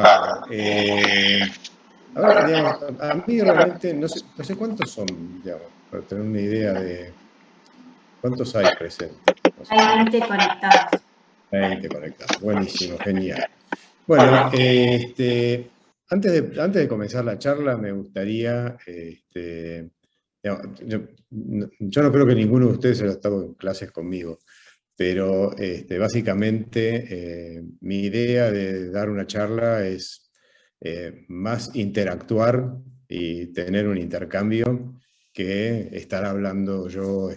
Bárbaro. Ahora, digamos, a mí realmente, no sé cuántos son, digamos, para tener una idea de cuántos hay presentes. No sé. Hay 20 conectados. 20 conectados. Buenísimo, genial. Bueno, antes de comenzar la charla, me gustaría, digamos, yo no creo que ninguno de ustedes haya estado en clases conmigo, pero básicamente mi idea de dar una charla es más interactuar y tener un intercambio que estar hablando yo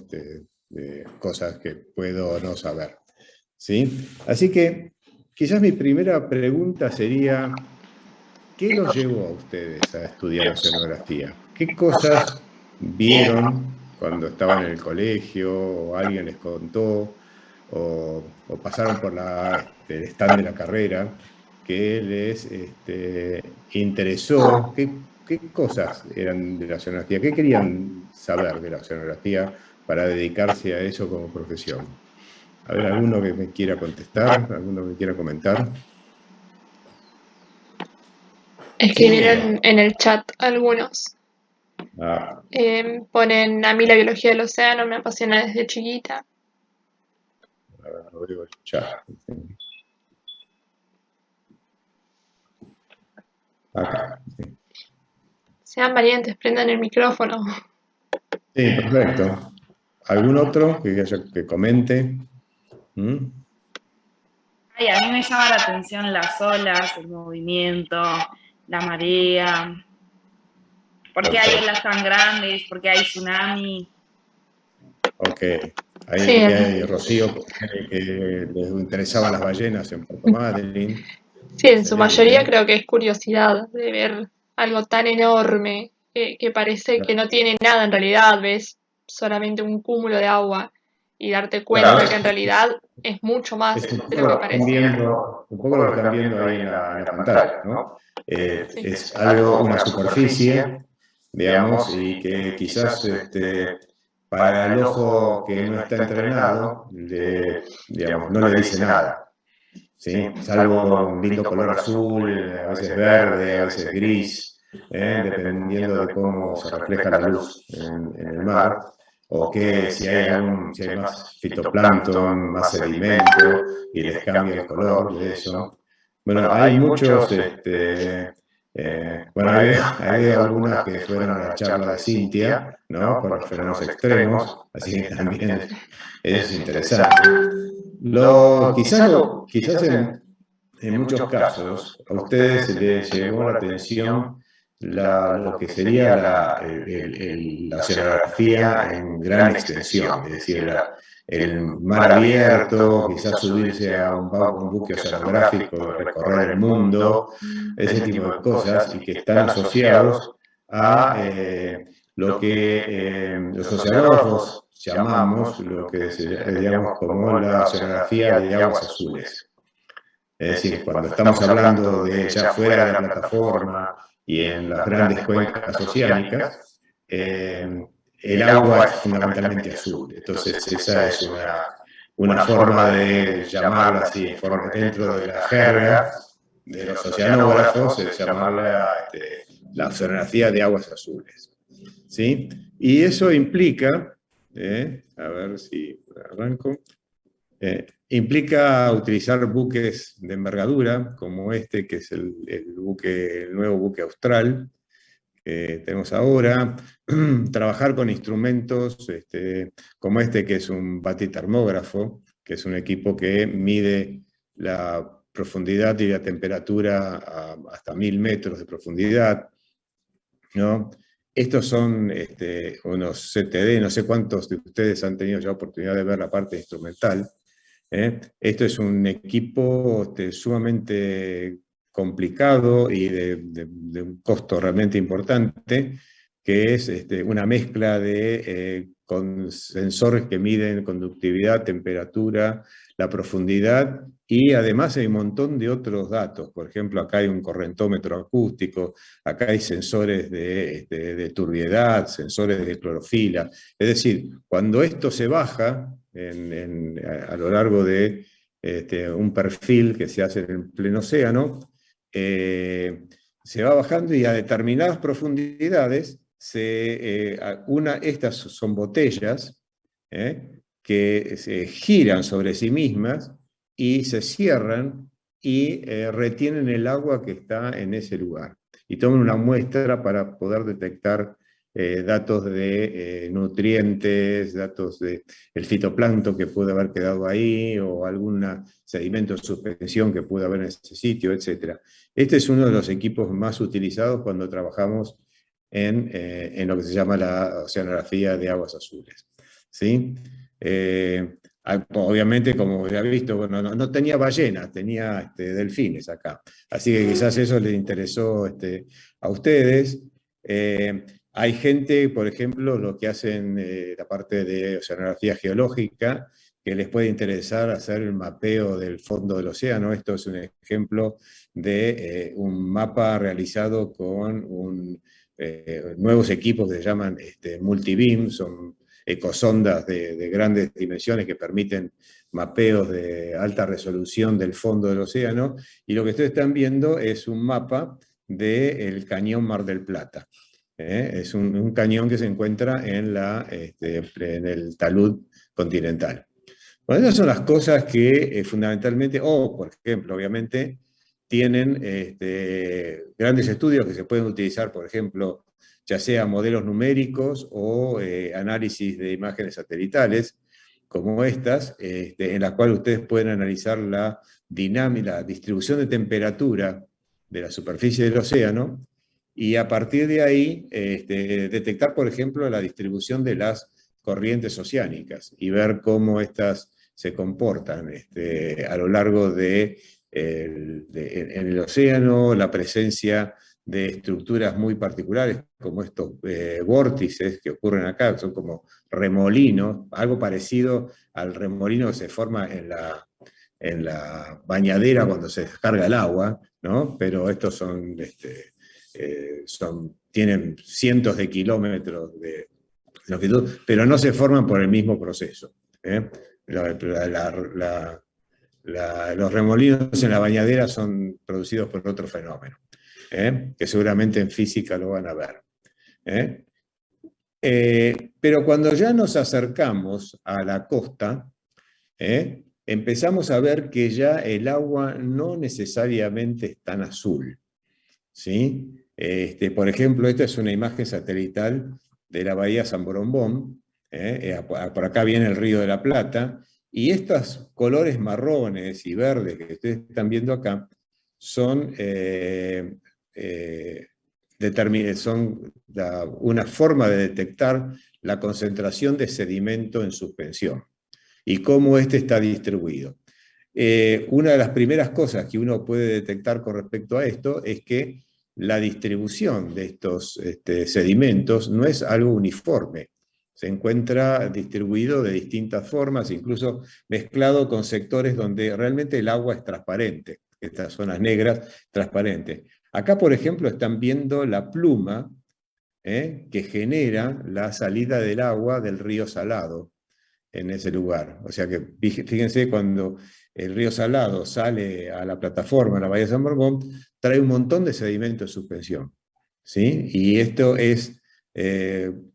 de cosas que puedo no saber. ¿Sí? Así que quizás mi primera pregunta sería, ¿qué los llevó a ustedes a estudiar oceanografía? ¿Qué cosas vieron cuando estaban en el colegio o alguien les contó o pasaron por el stand de la carrera que les interesó? ¿Qué cosas eran de la oceanografía? ¿Qué querían saber de la oceanografía para dedicarse a eso como profesión? A ver, ¿alguno que me quiera contestar? ¿Alguno que me quiera comentar? Escribieron en el chat algunos. Ah, Ponen, a mí la biología del océano me apasiona desde chiquita. a ver, lo veo el chat. Acá. Sí, Sean valientes, prendan el micrófono. sí, perfecto. ¿Algún otro que comente? ¿Mm? Ay, a mí me llama la atención las olas, el movimiento, la marea. ¿Por qué hay Perfecto. olas tan grandes? ¿Por qué hay tsunami? Ok. Sí, Ahí Rocío, que les interesaban las ballenas en Puerto Madryn. sí, en su mayoría Excelente. creo que es curiosidad de ver algo tan enorme que parece que no tiene nada en realidad, ves solamente un cúmulo de agua y darte cuenta que en Claro, realidad es mucho más es un de poco lo que lo que están parece. viendo, un poco lo que están viendo ahí en la pantalla, ¿no? Sí. Es algo, una superficie, digamos, y que quizás para el ojo que no está entrenado, digamos, no le dice nada, ¿sí? Salvo un lindo color azul, a veces verde, a veces gris, dependiendo de cómo se refleja la luz en el mar, o que si hay más fitoplancton, más sedimento, y les cambia el color de eso. Bueno, hay muchos, bueno, ahí veo algunas que fueron a la charla de Cintia, ¿no? Con los fenómenos extremos, así que también eso es interesante. Quizás en muchos casos a ustedes se les llamó la atención lo que sería la oceanografía en gran extensión, es decir, el mar abierto, quizás subirse a un buque oceanográfico, recorrer el mundo, ese tipo de cosas, y que están asociados a lo que los oceanógrafos llamamos, lo que digamos como la oceanografía de aguas azules. Es decir, cuando estamos hablando de ya fuera de la plataforma y en las grandes cuencas oceánicas, el agua es fundamentalmente azul. Entonces, esa es una forma de llamarla así, dentro de la jerga de los oceanógrafos, es llamarla la oceanografía de aguas azules. ¿Sí? Y eso implica, a ver si arranco, implica utilizar buques de envergadura, como este, que es el nuevo buque austral que tenemos ahora, trabajar con instrumentos como este, que es un batitermógrafo, que es un equipo que mide la profundidad y la temperatura hasta 1000 metros de profundidad, ¿no? Estos son unos CTD, no sé cuántos de ustedes han tenido ya oportunidad de ver la parte instrumental. Esto es un equipo sumamente complicado y de un costo realmente importante, que es una mezcla con sensores que miden conductividad, temperatura, la profundidad, y además hay un montón de otros datos. Por ejemplo, acá hay un correntómetro acústico, acá hay sensores de turbiedad, sensores de clorofila. Es decir, cuando esto se baja a lo largo de un perfil que se hace en el pleno océano, se va bajando y a determinadas profundidades, estas son botellas que se giran sobre sí mismas y se cierran y retienen el agua que está en ese lugar. Y toman una muestra para poder detectar datos de nutrientes, datos del fitoplancton que puede haber quedado ahí, o algún sedimento de suspensión que puede haber en ese sitio, etc. Este es uno de los equipos más utilizados cuando trabajamos en lo que se llama la oceanografía de aguas azules. ¿Sí? Obviamente, como ya he visto, bueno, no tenía ballenas, tenía delfines acá. Así que quizás eso les interesó a ustedes. Hay gente, por ejemplo, los que hacen la parte de oceanografía geológica, que les puede interesar hacer el mapeo del fondo del océano. Esto es un ejemplo de un mapa realizado con nuevos equipos que se llaman multibeam, son ecosondas de grandes dimensiones que permiten mapeos de alta resolución del fondo del océano, y lo que ustedes están viendo es un mapa del cañón Mar del Plata. Es un cañón que se encuentra en el talud continental. Bueno, esas son las cosas que fundamentalmente, por ejemplo, obviamente, tienen grandes estudios que se pueden utilizar, por ejemplo, ya sea modelos numéricos o análisis de imágenes satelitales, como estas, en las cuales ustedes pueden analizar la dinámica, la distribución de temperatura de la superficie del océano, y a partir de ahí detectar, por ejemplo, la distribución de las corrientes oceánicas y ver cómo estas se comportan a lo largo en el océano, la presencia de estructuras muy particulares, como estos vórtices que ocurren acá, son como remolinos, algo parecido al remolino que se forma en la bañadera cuando se descarga el agua, ¿no? Pero estos tienen cientos de kilómetros de longitud, pero no se forman por el mismo proceso. Los remolinos en la bañadera son producidos por otro fenómeno, que seguramente en física lo van a ver. Pero cuando ya nos acercamos a la costa, empezamos a ver que ya el agua no necesariamente es tan azul. ¿Sí? Por ejemplo, esta es una imagen satelital de la bahía San Borombón. Por acá viene el Río de la Plata, y estos colores marrones y verdes que ustedes están viendo acá son una forma de detectar la concentración de sedimento en suspensión y cómo está distribuido. Una de las primeras cosas que uno puede detectar con respecto a esto es que la distribución de estos sedimentos no es algo uniforme. Se encuentra distribuido de distintas formas, incluso mezclado con sectores donde realmente el agua es transparente, estas zonas negras transparentes. Acá, por ejemplo, están viendo la pluma que genera la salida del agua del río Salado en ese lugar. O sea que, fíjense, cuando el río Salado sale a la plataforma, a la bahía de San Borombón, trae un montón de sedimento de suspensión. ¿Sí? Y esto es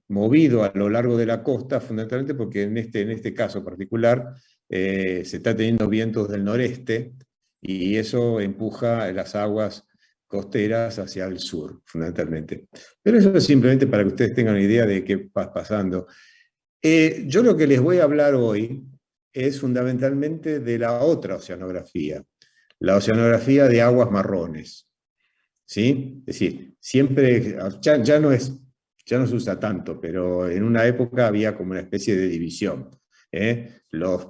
movido a lo largo de la costa, fundamentalmente porque en este caso particular se está teniendo vientos del noreste, y eso empuja las aguas costeras hacia el sur, fundamentalmente. Pero eso es simplemente para que ustedes tengan una idea de qué va pasando. Yo lo que les voy a hablar hoy es fundamentalmente de la otra oceanografía, la oceanografía de aguas marrones. ¿Sí? Es decir, siempre, ya no se usa tanto, pero en una época había como una especie de división. Los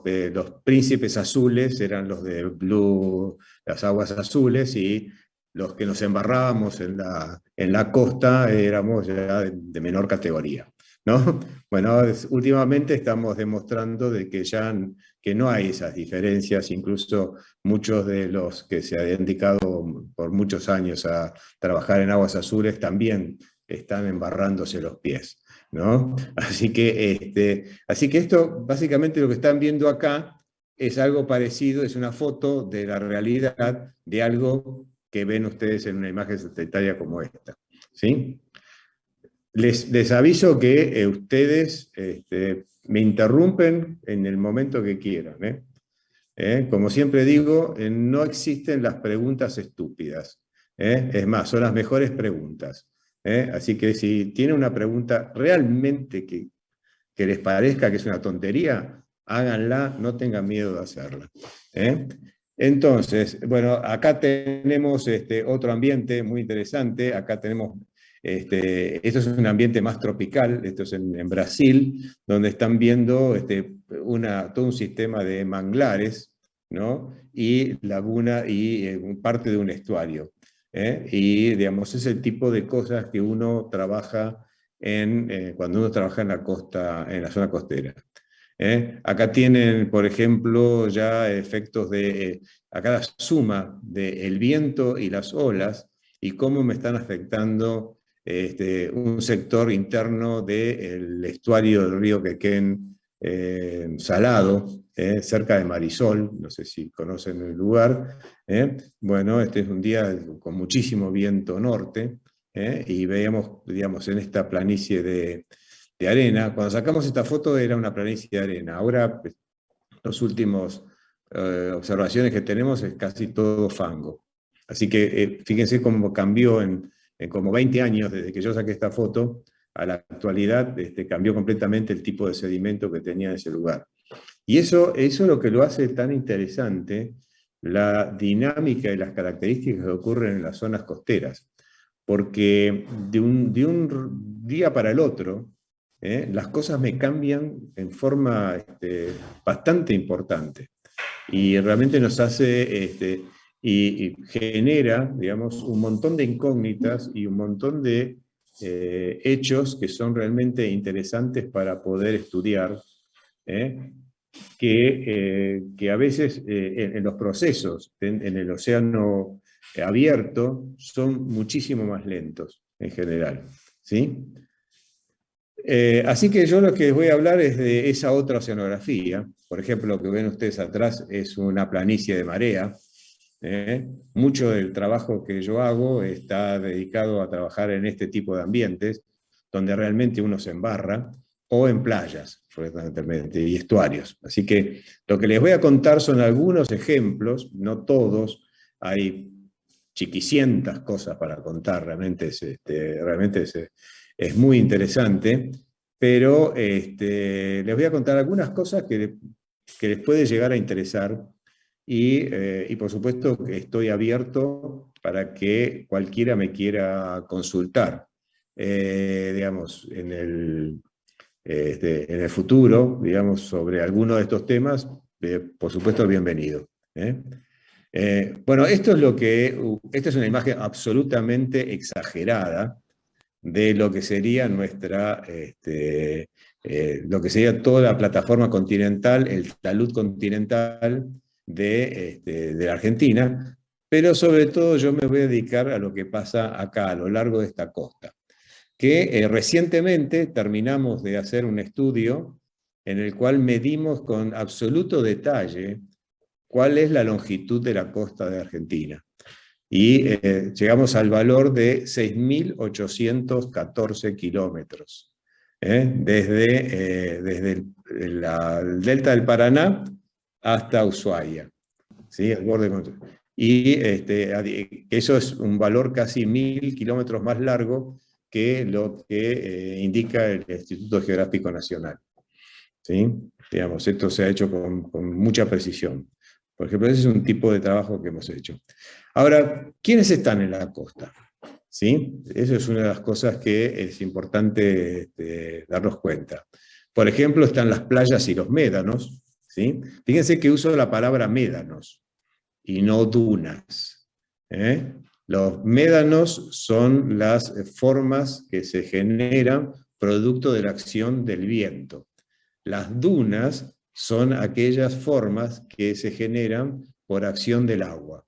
príncipes azules eran los de las aguas azules, y los que nos embarrábamos en la costa éramos ya de menor categoría, ¿no? Bueno, últimamente estamos demostrando de que no hay esas diferencias. Incluso muchos de los que se han dedicado por muchos años a trabajar en aguas azules también están embarrándose los pies, ¿no? Así que esto, básicamente lo que están viendo acá, es algo parecido, es una foto de la realidad de algo que ven ustedes en una imagen satelital como esta. ¿Sí? Les aviso que ustedes me interrumpen en el momento que quieran. Como siempre digo, no existen las preguntas estúpidas. Es más, son las mejores preguntas. Así que si tienen una pregunta realmente que les parezca que es una tontería, háganla, no tengan miedo de hacerla. Entonces, bueno, acá tenemos otro ambiente muy interesante. Acá tenemos, esto es un ambiente más tropical, esto es en Brasil, donde están viendo todo un sistema de manglares, ¿no? Y laguna y parte de un estuario. Y, digamos, es el tipo de cosas que uno trabaja cuando uno trabaja en la costa, en la zona costera. Acá tienen, por ejemplo, ya efectos acá la suma del viento y las olas y cómo me están afectando un sector interno del estuario del río Quequén salado, cerca de Marisol, no sé si conocen el lugar. Bueno, este es un día con muchísimo viento norte, y veíamos, digamos, en esta planicie de arena. Cuando sacamos esta foto era una planicie de arena. Ahora, las últimas observaciones que tenemos es casi todo fango. Así que fíjense cómo cambió en como 20 años desde que yo saqué esta foto a la actualidad, cambió completamente el tipo de sedimento que tenía en ese lugar. Y eso es lo que lo hace tan interesante, la dinámica y las características que ocurren en las zonas costeras. Porque de un día para el otro, las cosas me cambian en forma bastante importante. Y realmente nos hace, y genera, digamos, un montón de incógnitas y un montón de hechos que son realmente interesantes para poder estudiar, que a veces en los procesos en el océano abierto son muchísimo más lentos en general. ¿Sí? Así que yo lo que les voy a hablar es de esa otra oceanografía. Por ejemplo, lo que ven ustedes atrás es una planicie de marea. Mucho del trabajo que yo hago está dedicado a trabajar en este tipo de ambientes, donde realmente uno se embarra, o en playas, fundamentalmente, y estuarios. Así que lo que les voy a contar son algunos ejemplos, no todos, hay chiquicientas cosas para contar, realmente es muy interesante, pero les voy a contar algunas cosas que les puede llegar a interesar y por supuesto que estoy abierto para que cualquiera me quiera consultar. Digamos, en el futuro, digamos, sobre alguno de estos temas, por supuesto, bienvenido. Bueno, esta es una imagen absolutamente exagerada de lo que sería lo que sería toda la plataforma continental, el talud continental de la Argentina, pero sobre todo yo me voy a dedicar a lo que pasa acá, a lo largo de esta costa, que recientemente terminamos de hacer un estudio en el cual medimos con absoluto detalle cuál es la longitud de la costa de Argentina. Y llegamos al valor de 6.814 kilómetros, desde el delta del Paraná hasta Ushuaia, ¿sí? El borde. Y eso es un valor casi 1.000 kilómetros más largo que lo que indica el Instituto Geográfico Nacional. ¿Sí? Digamos, esto se ha hecho con mucha precisión. Por ejemplo, ese es un tipo de trabajo que hemos hecho. Ahora, ¿quiénes están en la costa? ¿Sí? Eso es una de las cosas que es importante darnos cuenta. Por ejemplo, están las playas y los médanos. ¿Sí? Fíjense que uso la palabra médanos y no dunas. Los médanos son las formas que se generan producto de la acción del viento. Las dunas son aquellas formas que se generan por acción del agua.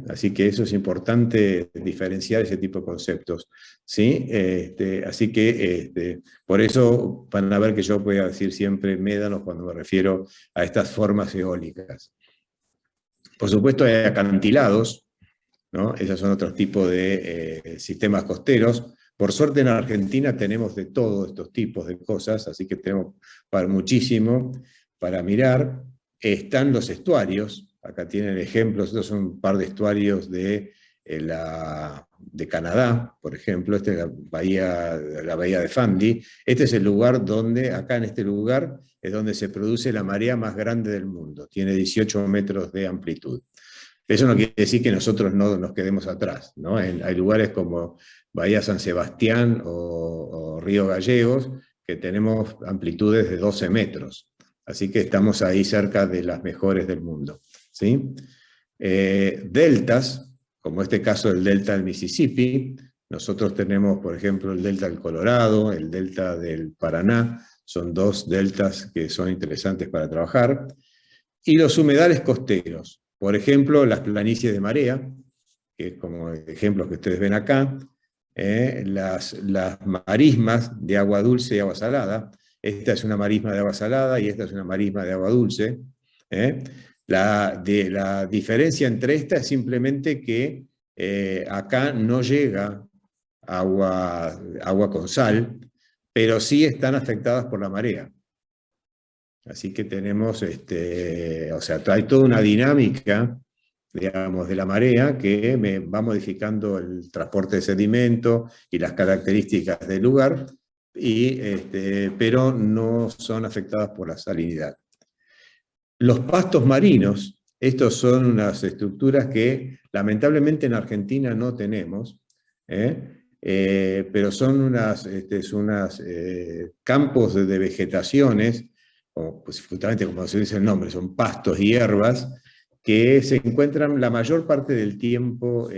Así que eso es importante diferenciar ese tipo de conceptos. ¿Sí? Así que por eso van a ver que yo voy a decir siempre médanos cuando me refiero a estas formas eólicas. Por supuesto hay acantilados, ¿no? Esos son otros tipos de sistemas costeros. Por suerte en Argentina tenemos de todos estos tipos de cosas, así que tenemos muchísimo para mirar. Están los estuarios, acá tienen ejemplos, estos son un par de estuarios de Canadá, por ejemplo, esta es la bahía de Fundy. Este es el lugar donde, acá en este lugar, es donde se produce la marea más grande del mundo, tiene 18 metros de amplitud. Eso no quiere decir que nosotros no nos quedemos atrás, ¿no? Hay lugares como Bahía San Sebastián o Río Gallegos que tenemos amplitudes de 12 metros, así que estamos ahí cerca de las mejores del mundo, ¿sí? Deltas, como este caso del delta del Mississippi, nosotros tenemos, por ejemplo, el delta del Colorado, el delta del Paraná, son dos deltas que son interesantes para trabajar, y los humedales costeros, por ejemplo, las planicies de marea, que es como ejemplos que ustedes ven acá, las marismas de agua dulce y agua salada. Esta es una marisma de agua salada y esta es una marisma de agua dulce. La diferencia entre estas es simplemente que acá no llega agua con sal, pero sí están afectadas por la marea. Así que tenemos, o sea, hay toda una dinámica, digamos, de la marea que va modificando el transporte de sedimento y las características del lugar, pero no son afectadas por la salinidad. Los pastos marinos, estos son unas estructuras que lamentablemente en Argentina no tenemos, pero son unos campos de vegetaciones, pues justamente como se dice el nombre, son pastos y hierbas, que se encuentran la mayor parte del tiempo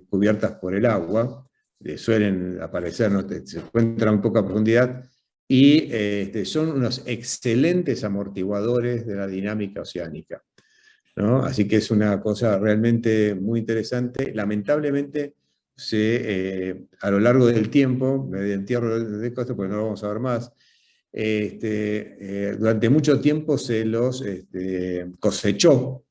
cubiertas por el agua, suelen aparecer, ¿no? Se encuentran un poco a profundidad, y son unos excelentes amortiguadores de la dinámica oceánica, ¿no? Así que es una cosa realmente muy interesante. Lamentablemente, a lo largo del tiempo, me entierro de cosas porque no lo vamos a ver más, durante mucho tiempo se los cosechó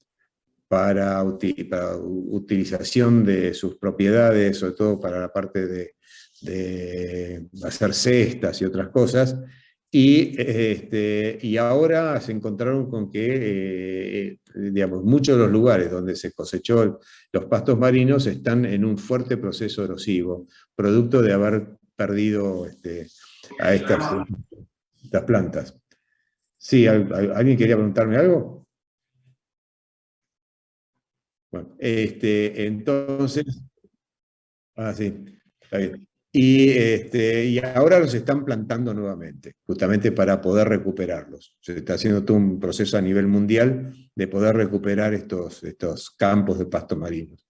para utilización de sus propiedades, sobre todo para la parte de hacer cestas y otras cosas, y ahora se encontraron con que digamos, muchos de los lugares donde se cosechó los pastos marinos están en un fuerte proceso erosivo, producto de haber perdido a estas plantas. Sí, ¿alguien quería preguntarme algo? Bueno, entonces, sí, está bien. Y ahora los están plantando nuevamente, justamente para poder recuperarlos. Se está haciendo todo un proceso a nivel mundial de poder recuperar estos campos de pastos marinos.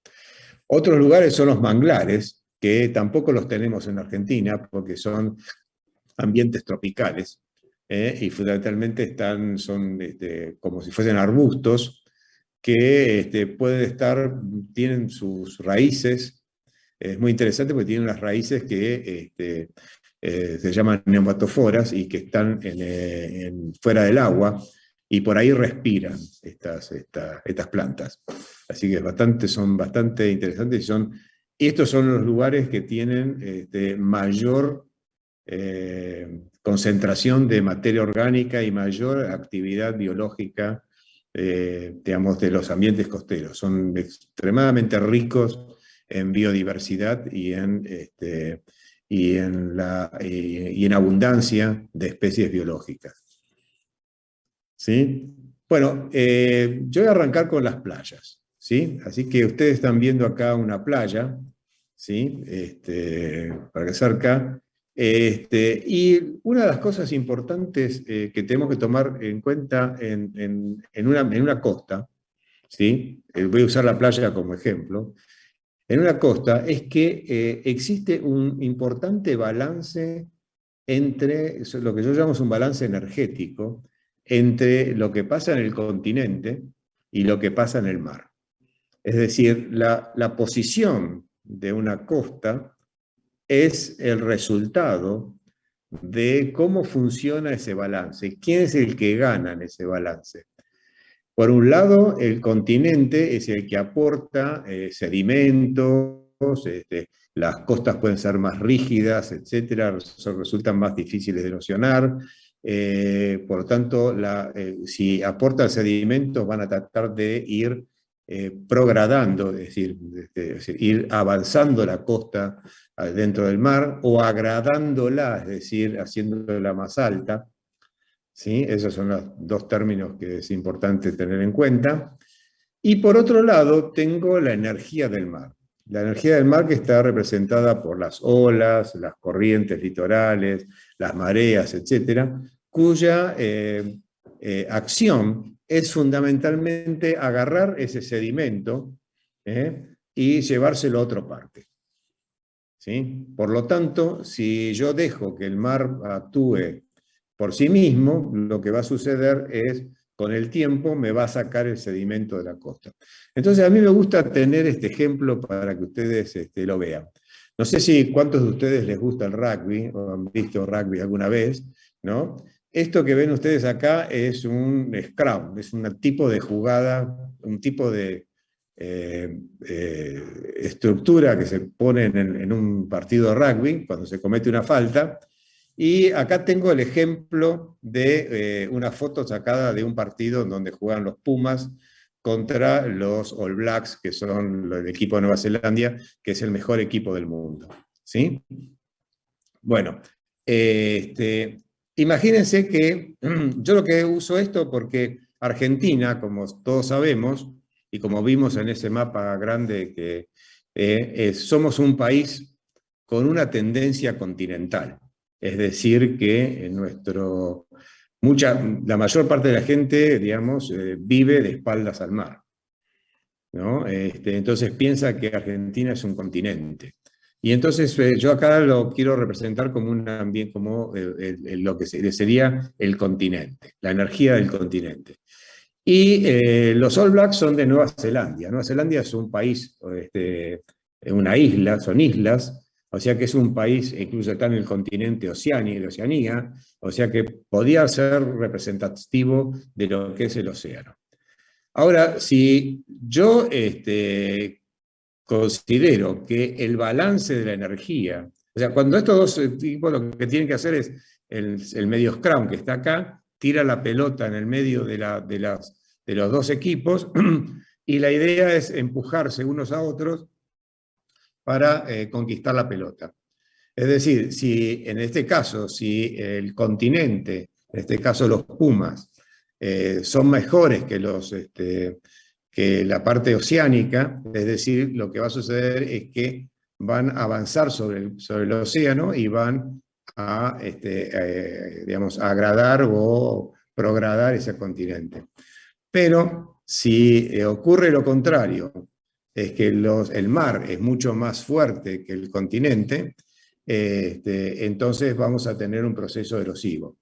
Otros lugares son los manglares, que tampoco los tenemos en Argentina, porque son ambientes tropicales, y fundamentalmente son como si fuesen arbustos, que tienen sus raíces. Es muy interesante porque tienen unas raíces que se llaman neumatoforas y que están fuera del agua, y por ahí respiran estas plantas. Así que son bastante interesantes, y estos son los lugares que tienen mayor concentración de materia orgánica y mayor actividad biológica, digamos, de los ambientes costeros. Son extremadamente ricos en biodiversidad y en abundancia de especies biológicas. ¿Sí? Bueno, yo voy a arrancar con las playas, ¿sí? Así que ustedes están viendo acá una playa, ¿sí? Para que cerca. Y una de las cosas importantes que tenemos que tomar en cuenta en una costa, ¿sí? Voy a usar la playa como ejemplo, en una costa es que existe un importante balance entre lo que yo llamo un balance energético, entre lo que pasa en el continente y lo que pasa en el mar. Es decir, la posición de una costa es el resultado de cómo funciona ese balance, quién es el que gana en ese balance. Por un lado, el continente es el que aporta sedimentos, las costas pueden ser más rígidas, etcétera, resultan más difíciles de erosionar. Por lo tanto, si aportan sedimentos, van a tratar de ir progradando, es decir, ir avanzando la costa dentro del mar o agradándola, es decir, haciéndola más alta. ¿Sí? Esos son los dos términos que es importante tener en cuenta. Y por otro lado, tengo la energía del mar. La energía del mar que está representada por las olas, las corrientes litorales, las mareas, etcétera, cuya acción es fundamentalmente agarrar ese sedimento y llevárselo a otra parte. ¿Sí? Por lo tanto, si yo dejo que el mar actúe por sí mismo, lo que va a suceder es, con el tiempo, me va a sacar el sedimento de la costa. Entonces, a mí me gusta tener este ejemplo para que ustedes lo vean. No sé si cuántos de ustedes les gusta el rugby, o han visto rugby alguna vez, ¿no? Esto que ven ustedes acá es un scrum, es un tipo de jugada, un tipo de estructura que se pone en un partido de rugby, cuando se comete una falta. Y acá tengo el ejemplo de una foto sacada de un partido donde juegan los Pumas contra los All Blacks, que son el equipo de Nueva Zelanda, que es el mejor equipo del mundo. ¿Sí? Bueno, imagínense que yo lo que uso esto porque Argentina, como todos sabemos, y como vimos en ese mapa grande, que somos un país con una tendencia continental. Es decir, que la mayor parte de la gente, digamos, vive de espaldas al mar, ¿no? Entonces piensa que Argentina es un continente. Y entonces yo acá lo quiero representar como lo que sería el continente, la energía del continente. Y los All Blacks son de Nueva Zelanda. Nueva Zelanda es un país, una isla, son islas, o sea que es un país, incluso está en el continente Oceanía, o sea que podía ser representativo de lo que es el océano. Ahora, si yo considero que el balance de la energía, o sea, cuando estos dos tipos lo que tienen que hacer es el medio scrum que está acá, tira la pelota en el medio de los dos equipos, y la idea es empujarse unos a otros para conquistar la pelota. Es decir, si en este caso, si el continente, en este caso los Pumas, son mejores que la parte oceánica, es decir, lo que va a suceder es que van a avanzar sobre el océano y van a, digamos, agradar o progradar ese continente. Pero si ocurre lo contrario, es que el mar es mucho más fuerte que el continente, entonces vamos a tener un proceso erosivo.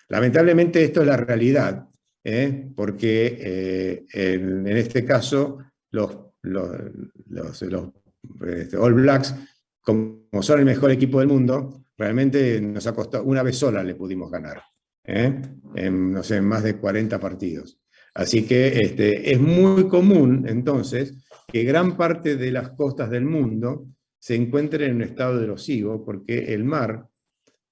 Lamentablemente esto es la realidad, porque en este caso los All Blacks, como son el mejor equipo del mundo, realmente nos ha costado, una vez sola le pudimos ganar, no sé, en más de 40 partidos. Así que es muy común, entonces, que gran parte de las costas del mundo se encuentren en un estado erosivo, porque el mar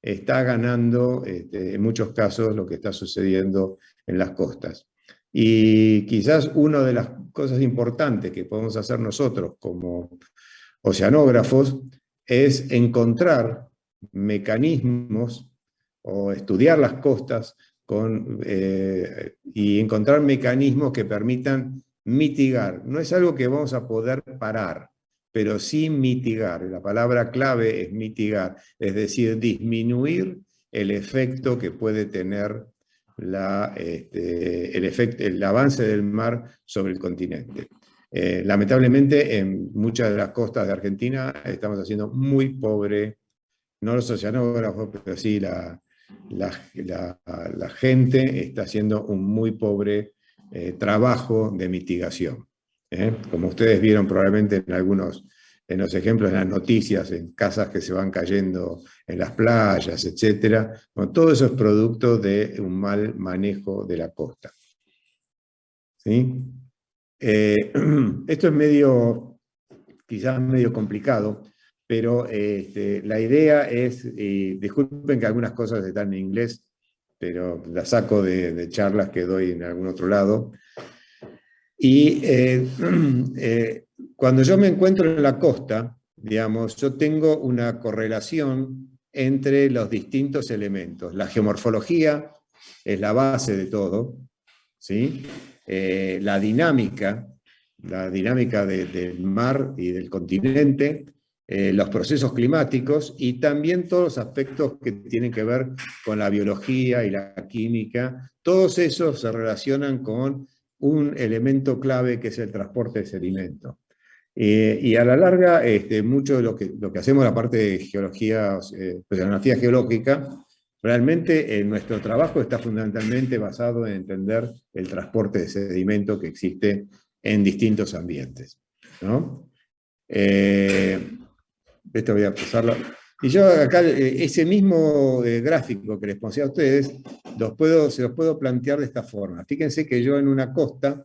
está ganando, en muchos casos, lo que está sucediendo en las costas. Y quizás una de las cosas importantes que podemos hacer nosotros como oceanógrafos es encontrar mecanismos o estudiar las costas y encontrar mecanismos que permitan mitigar. No es algo que vamos a poder parar, pero sí mitigar. La palabra clave es mitigar, es decir, disminuir el efecto que puede tener el avance del mar sobre el continente. Lamentablemente, en muchas de las costas de Argentina estamos haciendo muy pobre, no los oceanógrafos, pero sí la gente está haciendo un muy pobre trabajo de mitigación. Como ustedes vieron probablemente en los ejemplos, en las noticias, en casas que se van cayendo en las playas, etc. Bueno, todo eso es producto de un mal manejo de la costa. ¿sí? Esto es quizás medio complicado, pero la idea es, disculpen que algunas cosas están en inglés, pero las saco de charlas que doy en algún otro lado. Y cuando yo me encuentro en la costa, digamos, yo tengo una correlación entre los distintos elementos. La geomorfología es la base de todo, ¿sí? La dinámica del mar y del continente, los procesos climáticos y también todos los aspectos que tienen que ver con la biología y la química, todos esos se relacionan con un elemento clave que es el transporte de sedimento. Y a la larga, mucho de lo que hacemos, la parte de geología, oceanografía geológica, realmente nuestro trabajo está fundamentalmente basado en entender el transporte de sedimento que existe en distintos ambientes, ¿no? Esto voy a pasarlo. Y yo acá, ese mismo gráfico que les puse a ustedes, se los puedo plantear de esta forma. Fíjense que yo en una costa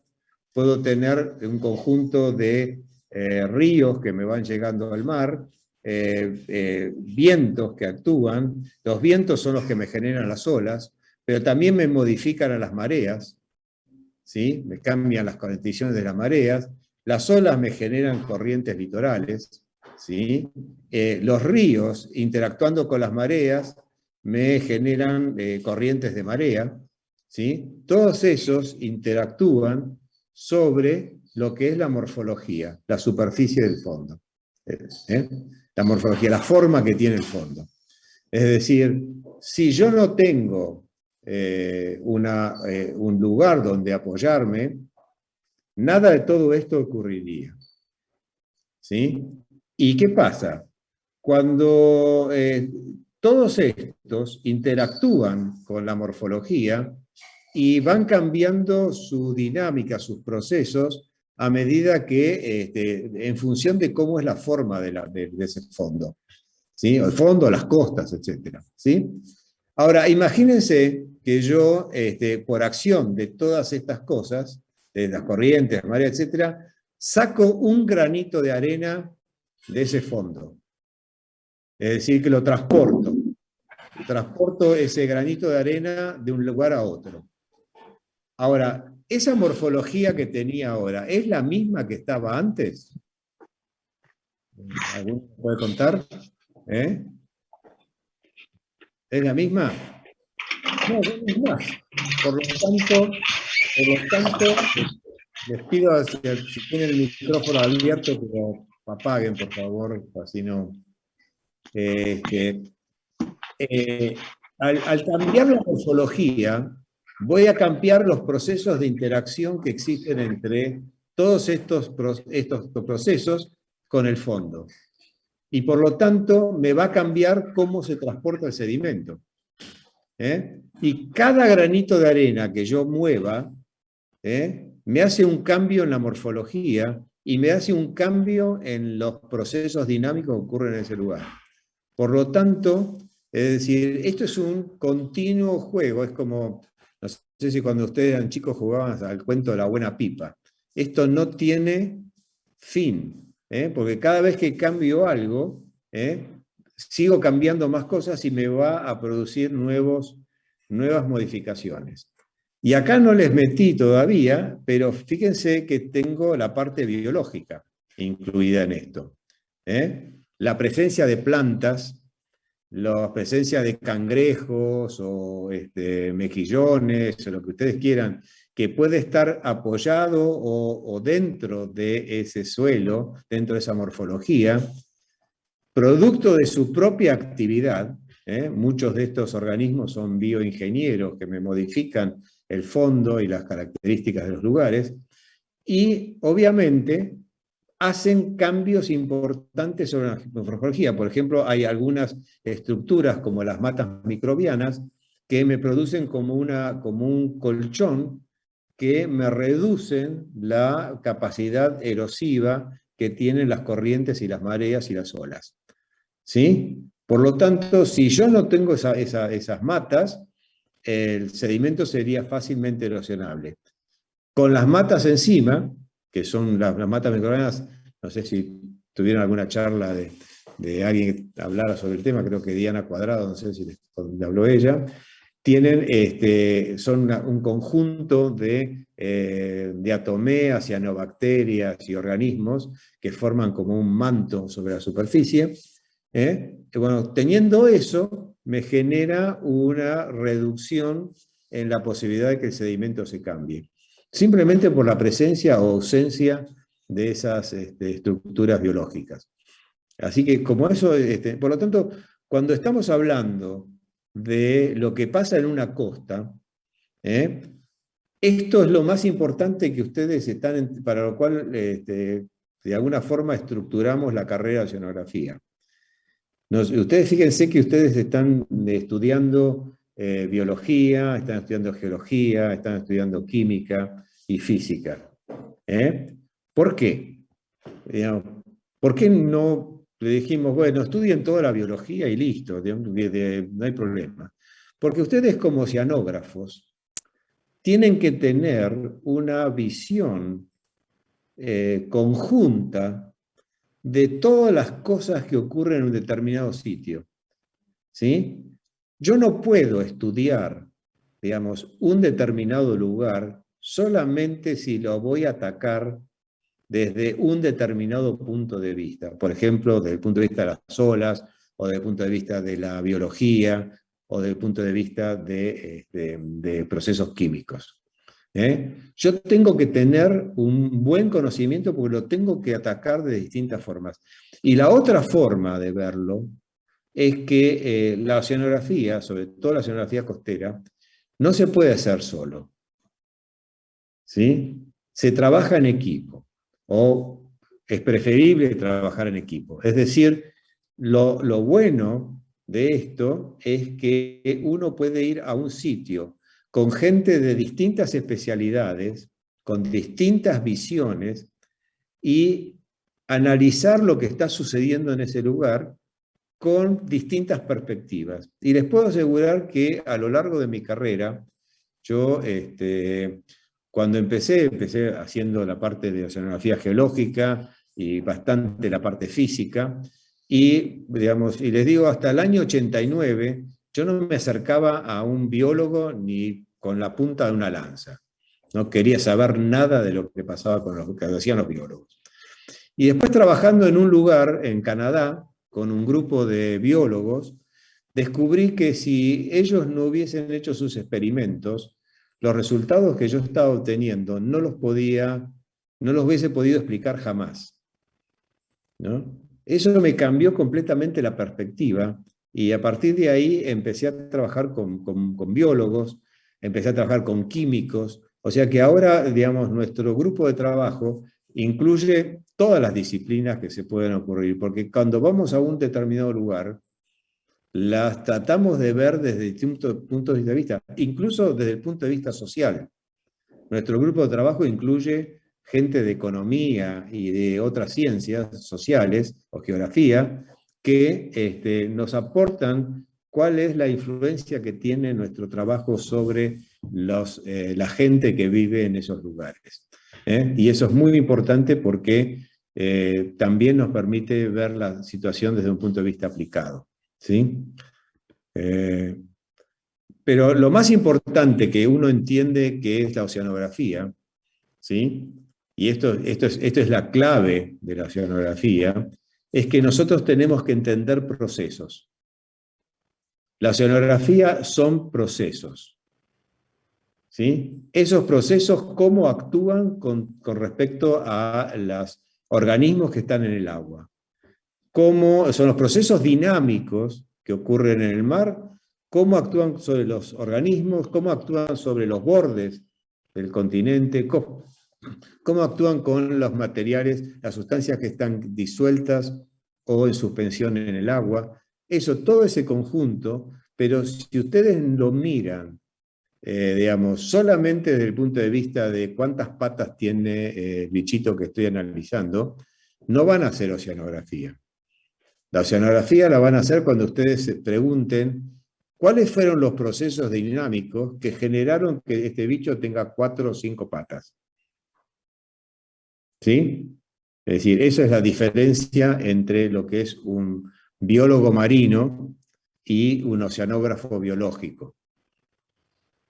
puedo tener un conjunto de ríos que me van llegando al mar, vientos que actúan. Los vientos son los que me generan las olas, pero también me modifican a las mareas, ¿sí? Me cambian las condiciones de las mareas. Las olas me generan corrientes litorales, ¿sí? Los ríos, interactuando con las mareas, me generan corrientes de marea, ¿sí? Todos esos interactúan sobre lo que es la morfología, la superficie del fondo. La morfología, la forma que tiene el fondo. Es decir, si yo no tengo un lugar donde apoyarme, nada de todo esto ocurriría. ¿Sí? ¿Y qué pasa? Cuando todos estos interactúan con la morfología y van cambiando su dinámica, sus procesos, a medida que, en función de cómo es la forma de ese fondo, ¿sí? El fondo, las costas, etc. ¿Sí? Ahora, imagínense que yo, por acción de todas estas cosas, de las corrientes, marea, etc., saco un granito de arena de ese fondo. Es decir, que lo transporto. Transporto ese granito de arena de un lugar a otro. Ahora, esa morfología que tenía ahora, ¿es la misma que estaba antes? ¿Alguno puede contar? ¿Es la misma? No, no es más. Por lo tanto, les pido si tienen el micrófono abierto que lo apaguen, por favor, así no. Al cambiar la morfología, voy a cambiar los procesos de interacción que existen entre todos estos procesos con el fondo. Y por lo tanto, me va a cambiar cómo se transporta el sedimento. Y cada granito de arena que yo mueva, me hace un cambio en la morfología y me hace un cambio en los procesos dinámicos que ocurren en ese lugar. Por lo tanto, es decir, esto es un continuo juego, es como, no sé si cuando ustedes eran chicos jugaban al cuento de la buena pipa. Esto no tiene fin, porque cada vez que cambio algo, sigo cambiando más cosas y me va a producir nuevas modificaciones. Y acá no les metí todavía, pero fíjense que tengo la parte biológica incluida en esto. La presencia de plantas, la presencia de cangrejos o mejillones, o lo que ustedes quieran, que puede estar apoyado o dentro de ese suelo, dentro de esa morfología, producto de su propia actividad. Muchos de estos organismos son bioingenieros que me modifican el fondo y las características de los lugares, y obviamente hacen cambios importantes sobre la morfología. Por ejemplo, hay algunas estructuras como las matas microbianas que me producen como un colchón que me reducen la capacidad erosiva que tienen las corrientes y las mareas y las olas. ¿Sí? Por lo tanto, si yo no tengo esas matas, el sedimento sería fácilmente erosionable. con las matas encima, que son las matas microbianas, no sé si tuvieron alguna charla de alguien que hablara sobre el tema, creo que Diana Cuadrado, no sé si le habló ella, son un conjunto de diatomeas, cianobacterias y organismos que forman como un manto sobre la superficie. Y bueno, teniendo eso, me genera una reducción en la posibilidad de que el sedimento se cambie, simplemente por la presencia o ausencia de esas estructuras biológicas. Así que como eso, por lo tanto, cuando estamos hablando de lo que pasa en una costa, esto es lo más importante que ustedes están, para lo cual de alguna forma estructuramos la carrera de oceanografía. Ustedes fíjense que ustedes están estudiando biología, están estudiando geología, están estudiando química y física. ¿Por qué? Digamos, ¿por qué no le dijimos, bueno, estudien toda la biología y listo, no hay problema? Porque ustedes como oceanógrafos tienen que tener una visión conjunta de todas las cosas que ocurren en un determinado sitio. ¿Sí? Yo no puedo estudiar, digamos, un determinado lugar solamente si lo voy a atacar desde un determinado punto de vista. Por ejemplo, desde el punto de vista de las olas, o desde el punto de vista de la biología, o desde el punto de vista de procesos químicos. Yo tengo que tener un buen conocimiento porque lo tengo que atacar de distintas formas. Y la otra forma de verlo es que la oceanografía, sobre todo la oceanografía costera, no se puede hacer solo. ¿Sí? Se trabaja en equipo, o es preferible trabajar en equipo. Es decir, lo bueno de esto es que uno puede ir a un sitio con gente de distintas especialidades, con distintas visiones, y analizar lo que está sucediendo en ese lugar con distintas perspectivas. Y les puedo asegurar que a lo largo de mi carrera, yo, cuando empecé haciendo la parte de oceanografía geológica y bastante la parte física, y les digo, hasta el año 89, yo no me acercaba a un biólogo ni con la punta de una lanza. No quería saber nada de lo que pasaba con lo que hacían los biólogos. Y después, trabajando en un lugar en Canadá, con un grupo de biólogos, descubrí que si ellos no hubiesen hecho sus experimentos, los resultados que yo estaba obteniendo no los hubiese podido explicar jamás, ¿no? Eso me cambió completamente la perspectiva, y a partir de ahí empecé a trabajar con biólogos, empecé a trabajar con químicos, o sea que ahora, digamos, nuestro grupo de trabajo incluye todas las disciplinas que se pueden ocurrir, porque cuando vamos a un determinado lugar, las tratamos de ver desde distintos puntos de vista, incluso desde el punto de vista social. Nuestro grupo de trabajo incluye gente de economía y de otras ciencias sociales o geografía que nos aportan cuál es la influencia que tiene nuestro trabajo sobre la gente que vive en esos lugares. Y eso es muy importante porque también nos permite ver la situación desde un punto de vista aplicado. ¿Sí? Pero lo más importante que uno entiende que es la oceanografía, ¿sí? Y esto es la clave de la oceanografía, es que nosotros tenemos que entender procesos. La oceanografía son procesos. ¿Sí? Esos procesos, ¿cómo actúan con respecto a los organismos que están en el agua? ¿Cómo son los procesos dinámicos que ocurren en el mar? ¿Cómo actúan sobre los organismos? ¿Cómo actúan sobre los bordes del continente? ¿Cómo actúan con los materiales, las sustancias que están disueltas o en suspensión en el agua? Eso, todo ese conjunto, pero si ustedes lo miran, digamos, solamente desde el punto de vista de cuántas patas tiene el bichito que estoy analizando, no van a hacer oceanografía. La oceanografía la van a hacer cuando ustedes se pregunten cuáles fueron los procesos dinámicos que generaron que este bicho tenga 4 o 5 patas. ¿Sí? Es decir, esa es la diferencia entre lo que es un biólogo marino y un oceanógrafo biológico.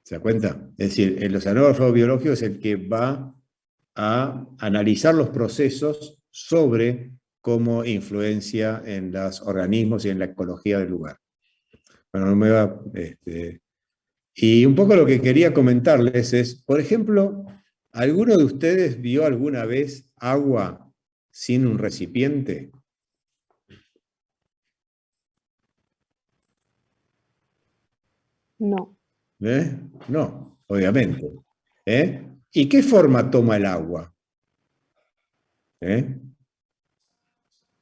¿Se da cuenta? Es decir, el oceanógrafo biológico es el que va a analizar los procesos sobre cómo influencia en los organismos y en la ecología del lugar. Bueno, no me va, y un poco lo que quería comentarles es, por ejemplo, ¿alguno de ustedes vio alguna vez agua sin un recipiente? No. No, obviamente. ¿Y qué forma toma el agua? ¿Eh?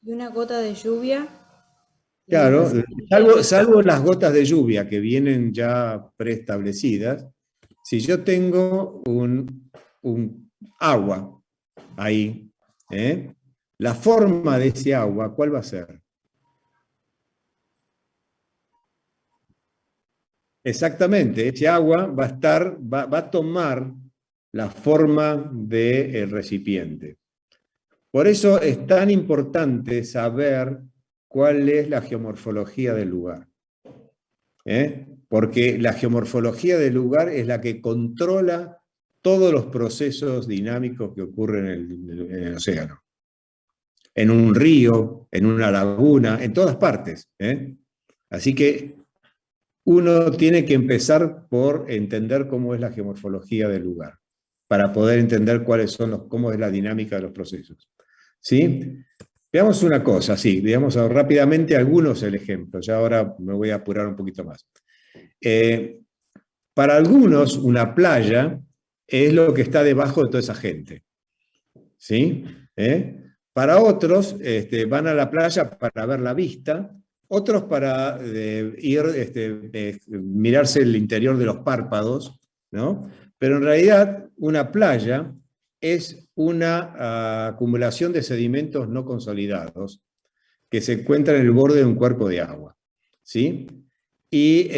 Y una gota de lluvia. Claro, salvo las gotas de lluvia que vienen ya preestablecidas, si yo tengo un agua ahí, la forma de ese agua, ¿cuál va a ser? Exactamente, ese agua va a tomar la forma del recipiente. Por eso es tan importante saber cuál es la geomorfología del lugar. Porque la geomorfología del lugar es la que controla todos los procesos dinámicos que ocurren en el océano. En un río, en una laguna, en todas partes. Así que uno tiene que empezar por entender cómo es la geomorfología del lugar, para poder entender cómo es la dinámica de los procesos. ¿Sí? Veamos una cosa, sí, veamos rápidamente algunos ejemplos, ya ahora me voy a apurar un poquito más. Para algunos, una playa es lo que está debajo de toda esa gente. ¿Sí? Para otros, van a la playa para ver la vista, otros para mirarse el interior de los párpados, ¿no? Pero en realidad, una playa es una acumulación de sedimentos no consolidados que se encuentran en el borde de un cuerpo de agua. ¿Sí? Y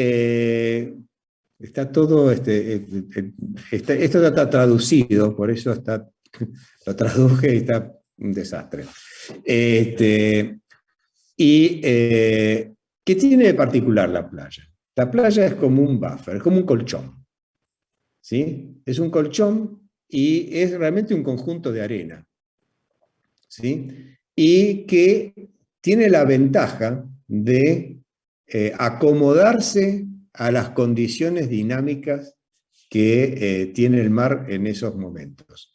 está todo, esto está traducido, por eso lo traduje y está un desastre. ¿Qué tiene de particular la playa? La playa es como un buffer, es como un colchón. ¿Sí? Es un colchón y es realmente un conjunto de arena. ¿Sí? Y que tiene la ventaja de acomodarse a las condiciones dinámicas que tiene el mar en esos momentos.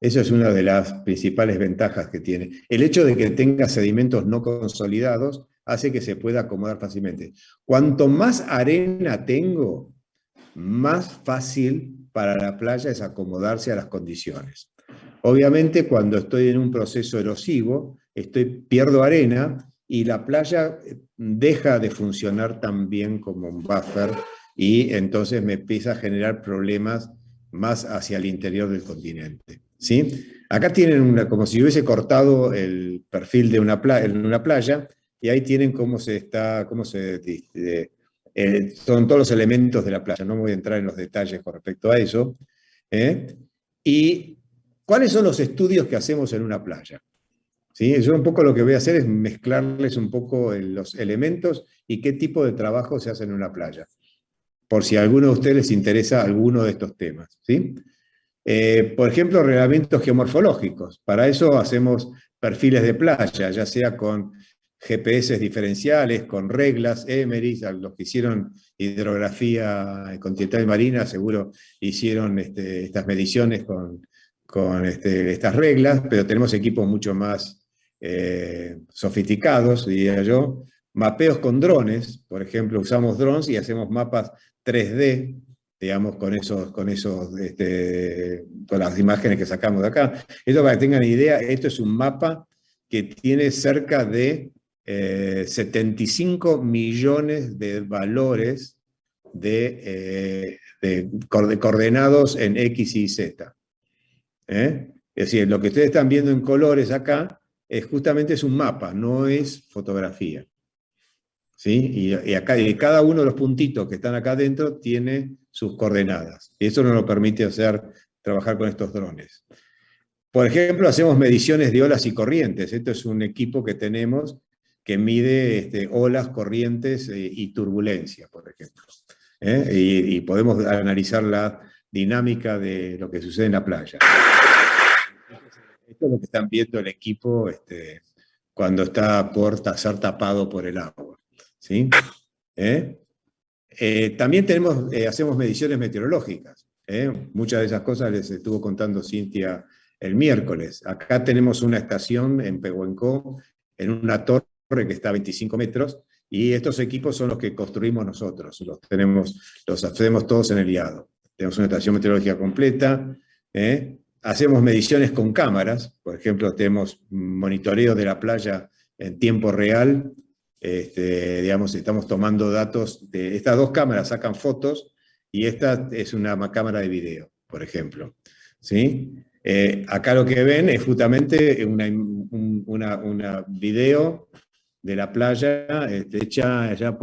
Eso es una de las principales ventajas que tiene. El hecho de que tenga sedimentos no consolidados hace que se pueda acomodar fácilmente. Cuanto más arena tengo, más fácil para la playa es acomodarse a las condiciones. Obviamente, cuando estoy en un proceso erosivo, pierdo arena y la playa deja de funcionar tan bien como un buffer y entonces me empieza a generar problemas más hacia el interior del continente. ¿Sí? Acá tienen como si hubiese cortado el perfil de en una playa y ahí tienen cómo son todos los elementos de la playa. No voy a entrar en los detalles con respecto a eso. ¿Y cuáles son los estudios que hacemos en una playa? ¿Sí? Yo un poco lo que voy a hacer es mezclarles un poco los elementos y qué tipo de trabajo se hace en una playa, por si a alguno de ustedes les interesa alguno de estos temas. ¿Sí? Por ejemplo, reglamentos geomorfológicos. Para eso hacemos perfiles de playa, ya sea con GPS diferenciales, con reglas, Emery, los que hicieron hidrografía continental y marina seguro hicieron estas mediciones con estas reglas, pero tenemos equipos mucho más sofisticados, diría yo. Mapeos con drones, por ejemplo, usamos drones y hacemos mapas 3D, digamos, con las imágenes que sacamos de acá. Esto para que tengan idea, esto es un mapa que tiene cerca de 75 millones de valores de coordenados en X y Z. Es decir, lo que ustedes están viendo en colores acá justamente es un mapa, no es fotografía. ¿Sí? Y cada uno de los puntitos que están acá adentro tiene sus coordenadas. Y eso nos lo permite trabajar con estos drones. Por ejemplo, hacemos mediciones de olas y corrientes. Esto es un equipo que tenemos que mide olas, corrientes y turbulencia, por ejemplo. Y podemos analizar la dinámica de lo que sucede en la playa. Esto es lo que están viendo el equipo cuando está por ser tapado por el agua. ¿Sí? También hacemos mediciones meteorológicas. Muchas de esas cosas les estuvo contando Cintia el miércoles. Acá tenemos una estación en Pehuenco, en una torre que está a 25 metros, y estos equipos son los que construimos nosotros. Los hacemos todos en el IADO. Tenemos una estación meteorológica completa. Hacemos mediciones con cámaras. Por ejemplo, tenemos monitoreo de la playa en tiempo real. Digamos, estamos tomando datos de estas dos cámaras, sacan fotos, y esta es una cámara de video, por ejemplo. ¿Sí? Acá lo que ven es justamente una video de la playa hecha ya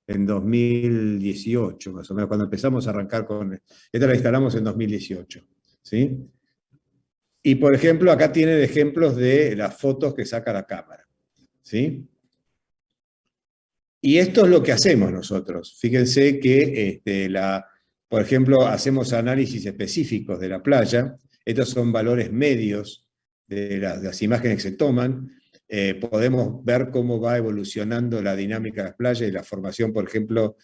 en 2018, más o menos, cuando empezamos a arrancar con... Esta la instalamos en 2018. ¿Sí? Y, por ejemplo, acá tienen ejemplos de las fotos que saca la cámara. ¿Sí? Y esto es lo que hacemos nosotros. Fíjense que, por ejemplo, hacemos análisis específicos de la playa. Estos son valores medios de las imágenes que se toman. Podemos ver cómo va evolucionando la dinámica de las playas y la formación, por ejemplo,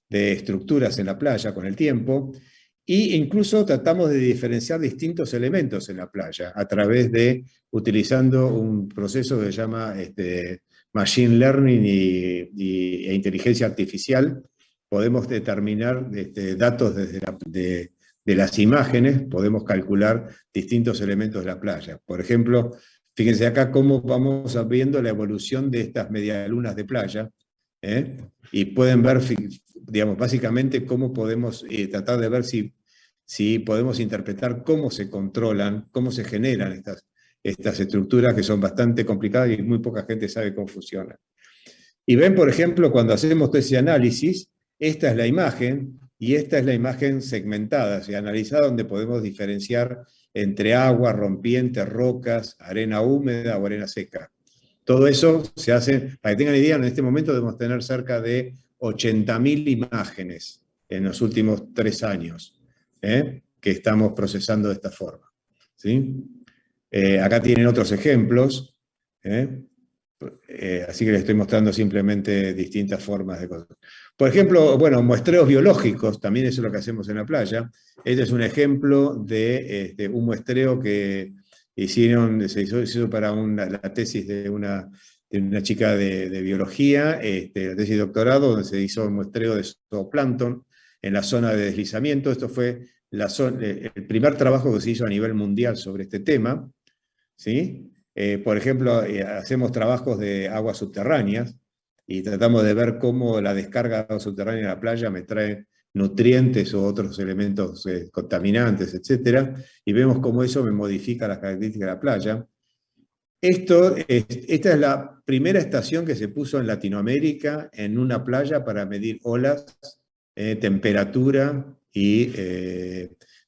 de estructuras en la playa con el tiempo. E incluso tratamos de diferenciar distintos elementos en la playa a través de, utilizando un proceso que se llama Machine Learning e inteligencia artificial. Podemos determinar datos de las imágenes, podemos calcular distintos elementos de la playa. Por ejemplo, fíjense acá cómo vamos viendo la evolución de estas medialunas de playa, y pueden ver, digamos, básicamente cómo podemos tratar de ver si podemos interpretar cómo se controlan, cómo se generan estas estructuras que son bastante complicadas y muy poca gente sabe cómo funcionan. Y ven, por ejemplo, cuando hacemos todo ese análisis, esta es la imagen y esta es la imagen segmentada, o sea, analizada, donde podemos diferenciar entre agua, rompientes, rocas, arena húmeda o arena seca. Todo eso se hace, para que tengan idea, en este momento debemos tener cerca de 80.000 imágenes en los últimos 3 años, que estamos procesando de esta forma. ¿Sí? Acá tienen otros ejemplos, así que les estoy mostrando simplemente distintas formas de cosas. Por ejemplo, bueno, muestreos biológicos, también eso es lo que hacemos en la playa. Este es un ejemplo de un muestreo que se hizo para la tesis de una chica de biología, la tesis de doctorado, donde se hizo un muestreo de zooplancton en la zona de deslizamiento. Esto fue el primer trabajo que se hizo a nivel mundial sobre este tema. ¿Sí? Por ejemplo, hacemos trabajos de aguas subterráneas y tratamos de ver cómo la descarga de agua subterránea en la playa me trae nutrientes o otros elementos contaminantes, etc. Y vemos cómo eso me modifica las características de la playa. Esta es la primera estación que se puso en Latinoamérica en una playa para medir olas, temperatura y...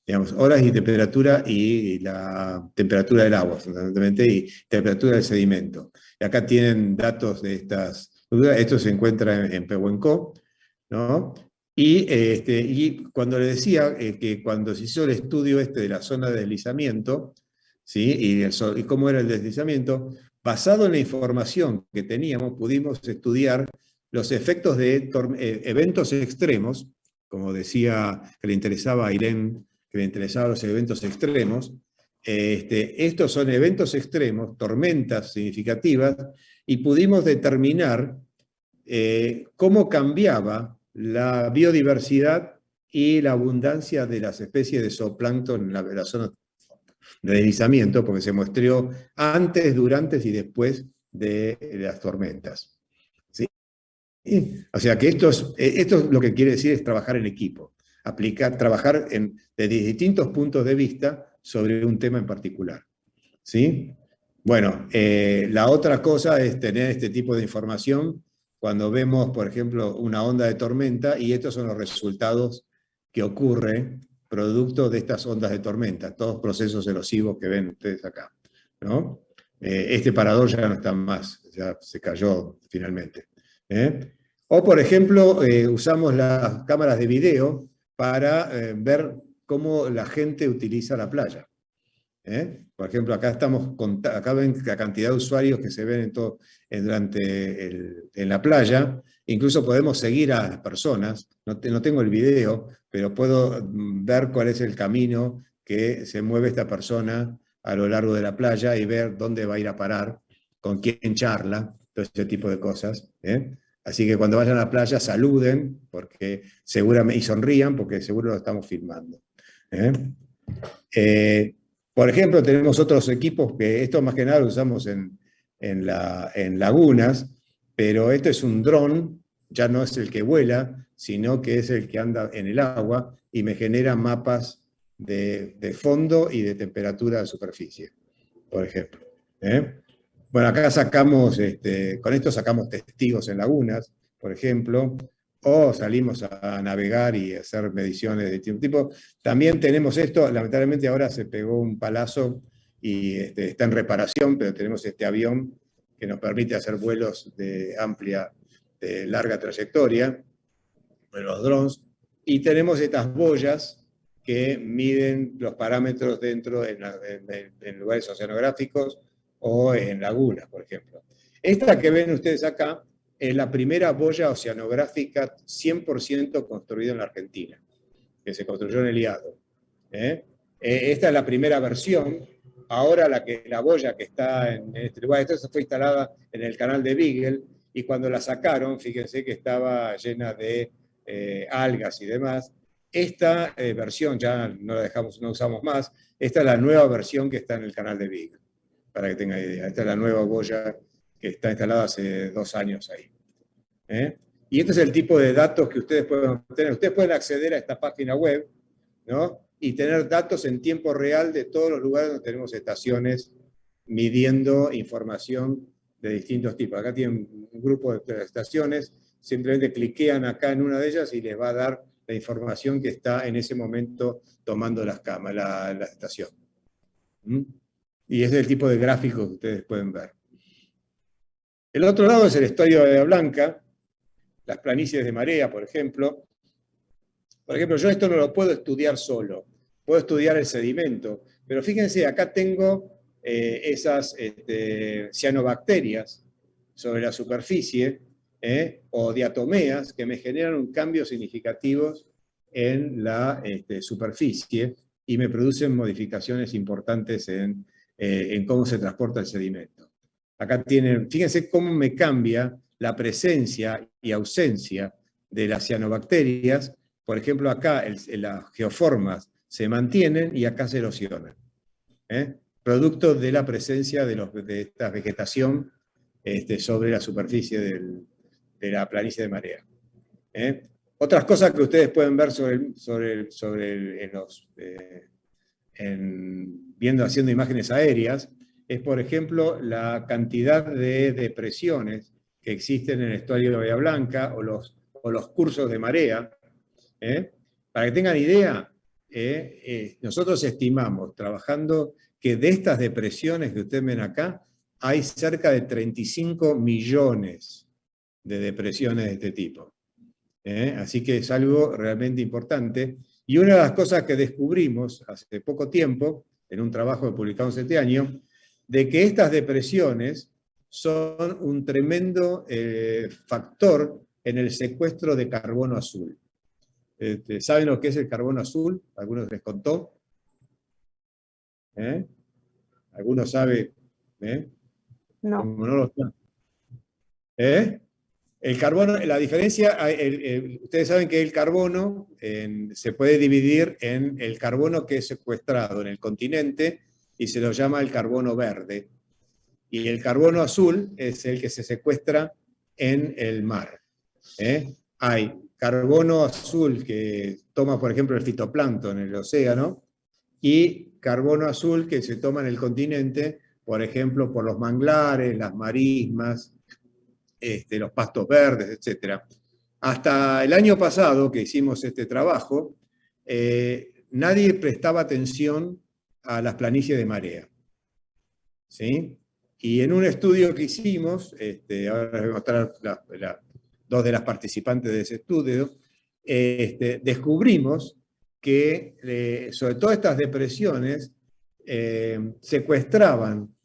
digamos, olas y temperatura y la temperatura del agua, fundamentalmente, y temperatura del sedimento. Y acá tienen datos de estas. Esto se encuentra en Pehuenco, ¿no? Y cuando le decía que cuando se hizo el estudio de la zona de deslizamiento, ¿sí? Y cómo era el deslizamiento, basado en la información que teníamos, pudimos estudiar los efectos de eventos extremos, como decía que le interesaba a Irene, que le interesaban los eventos extremos. Estos son eventos extremos, tormentas significativas, y pudimos determinar cómo cambiaba la biodiversidad y la abundancia de las especies de zooplancton en la zona de deslizamiento, porque se muestreó antes, durante y después de las tormentas. ¿Sí? O sea que esto es lo que quiere decir es trabajar en equipo. Trabajar desde distintos puntos de vista sobre un tema en particular. ¿Sí? Bueno, la otra cosa es tener este tipo de información cuando vemos, por ejemplo, una onda de tormenta, y estos son los resultados que ocurren producto de estas ondas de tormenta, todos procesos erosivos que ven ustedes acá, ¿no? Este parador ya no está más, ya se cayó finalmente. O, por ejemplo, usamos las cámaras de video para ver cómo la gente utiliza la playa. Por ejemplo, acá ven la cantidad de usuarios que se ven en la playa. Incluso podemos seguir a las personas. No tengo el video, pero puedo ver cuál es el camino que se mueve esta persona a lo largo de la playa y ver dónde va a ir a parar, con quién charla, todo ese tipo de cosas. Así que cuando vayan a la playa saluden y sonrían porque seguro lo estamos filmando. Por ejemplo, tenemos otros equipos que esto más que nada lo usamos en lagunas, pero esto es un dron, ya no es el que vuela, sino que es el que anda en el agua y me genera mapas de fondo y de temperatura de superficie, por ejemplo. Bueno, acá con esto sacamos testigos en lagunas, por ejemplo, o salimos a navegar y hacer mediciones de distinto tipo. También tenemos esto, lamentablemente ahora se pegó un palazo y está en reparación, pero tenemos este avión que nos permite hacer vuelos de larga trayectoria, los drones, y tenemos estas boyas que miden los parámetros dentro en lugares oceanográficos o en lagunas, por ejemplo. Esta que ven ustedes acá es la primera boya oceanográfica 100% construida en la Argentina, que se construyó en el Liado. Esta es la primera versión. Ahora la boya que está en este lugar, esta fue instalada en el canal de Beagle, y cuando la sacaron, fíjense que estaba llena de algas y demás. Esta versión ya no usamos más. Esta es la nueva versión que está en el canal de Beagle, para que tengan idea. Esta es la nueva boya que está instalada hace 2 años ahí. Y este es el tipo de datos que ustedes pueden obtener. Ustedes pueden acceder a esta página web, ¿no? Y tener datos en tiempo real de todos los lugares donde tenemos estaciones midiendo información de distintos tipos. Acá tienen un grupo de estaciones, simplemente cliquean acá en una de ellas y les va a dar la información que está en ese momento tomando la estación. Y ese es el tipo de gráfico que ustedes pueden ver. El otro lado es el estuario de Bahía Blanca, las planicies de marea, por ejemplo. Por ejemplo, yo esto no lo puedo estudiar solo, puedo estudiar el sedimento, pero fíjense, acá tengo esas cianobacterias sobre la superficie, o diatomeas, que me generan cambios significativos en la superficie y me producen modificaciones importantes en cómo se transporta el sedimento. Acá tienen, fíjense cómo me cambia la presencia y ausencia de las cianobacterias. Por ejemplo, acá las geoformas se mantienen y acá se erosionan. Producto de la presencia de esta vegetación sobre la superficie de la planicie de marea. Otras cosas que ustedes pueden ver haciendo imágenes aéreas, es, por ejemplo, la cantidad de depresiones que existen en el estuario de Bahía Blanca o los cursos de marea. Para que tengan idea, nosotros estimamos, trabajando, que de estas depresiones que ustedes ven acá, hay cerca de 35 millones de depresiones de este tipo. Así que es algo realmente importante. Y una de las cosas que descubrimos hace poco tiempo, en un trabajo que publicamos este año, de que estas depresiones son un tremendo factor en el secuestro de carbono azul. ¿Saben lo que es el carbono azul? ¿Algunos les contó? ¿Algunos saben? No. Como no lo saben. El carbono, la diferencia, ustedes saben que el carbono se puede dividir en el carbono que es secuestrado en el continente y se lo llama el carbono verde. Y el carbono azul es el que se secuestra en el mar. Hay carbono azul que toma, por ejemplo, el fitoplancton en el océano, y carbono azul que se toma en el continente, por ejemplo, por los manglares, las marismas, los pastos verdes, etc. Hasta el año pasado que hicimos este trabajo, nadie prestaba atención a las planicies de marea. ¿Sí? Y en un estudio que hicimos, ahora les voy a mostrar dos de las participantes de ese estudio, descubrimos que sobre todo estas depresiones secuestraban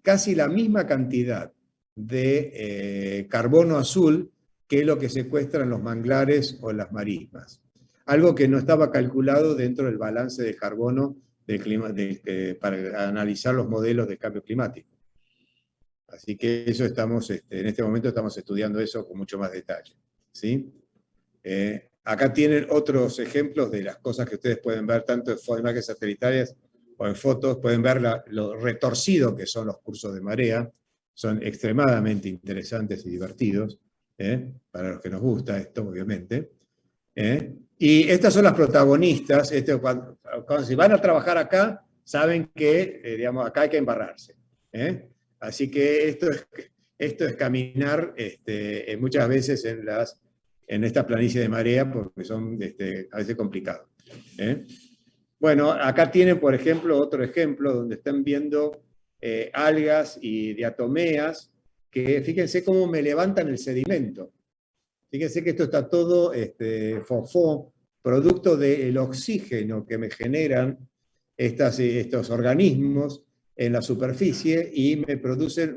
casi la misma cantidad de carbono azul que lo que secuestran los manglares o las marismas. Algo que no estaba calculado dentro del balance de carbono del clima, para analizar los modelos de cambio climático. Así que eso estamos, en este momento estamos estudiando eso con mucho más detalle. ¿Sí? Acá tienen otros ejemplos de las cosas que ustedes pueden ver, tanto en imágenes satelitales o en fotos, pueden ver lo retorcido que son los cursos de marea, son extremadamente interesantes y divertidos, para los que nos gusta esto, obviamente. Y estas son las protagonistas, cuando si van a trabajar acá, saben que, digamos, acá hay que embarrarse. Así que esto es caminar muchas veces en estas planicies de marea, porque son a veces complicados. Bueno, acá tienen, por ejemplo, otro ejemplo donde están viendo algas y diatomeas, que fíjense cómo me levantan el sedimento. Fíjense que esto está todo fofó, producto del oxígeno que me generan estos organismos en la superficie y me producen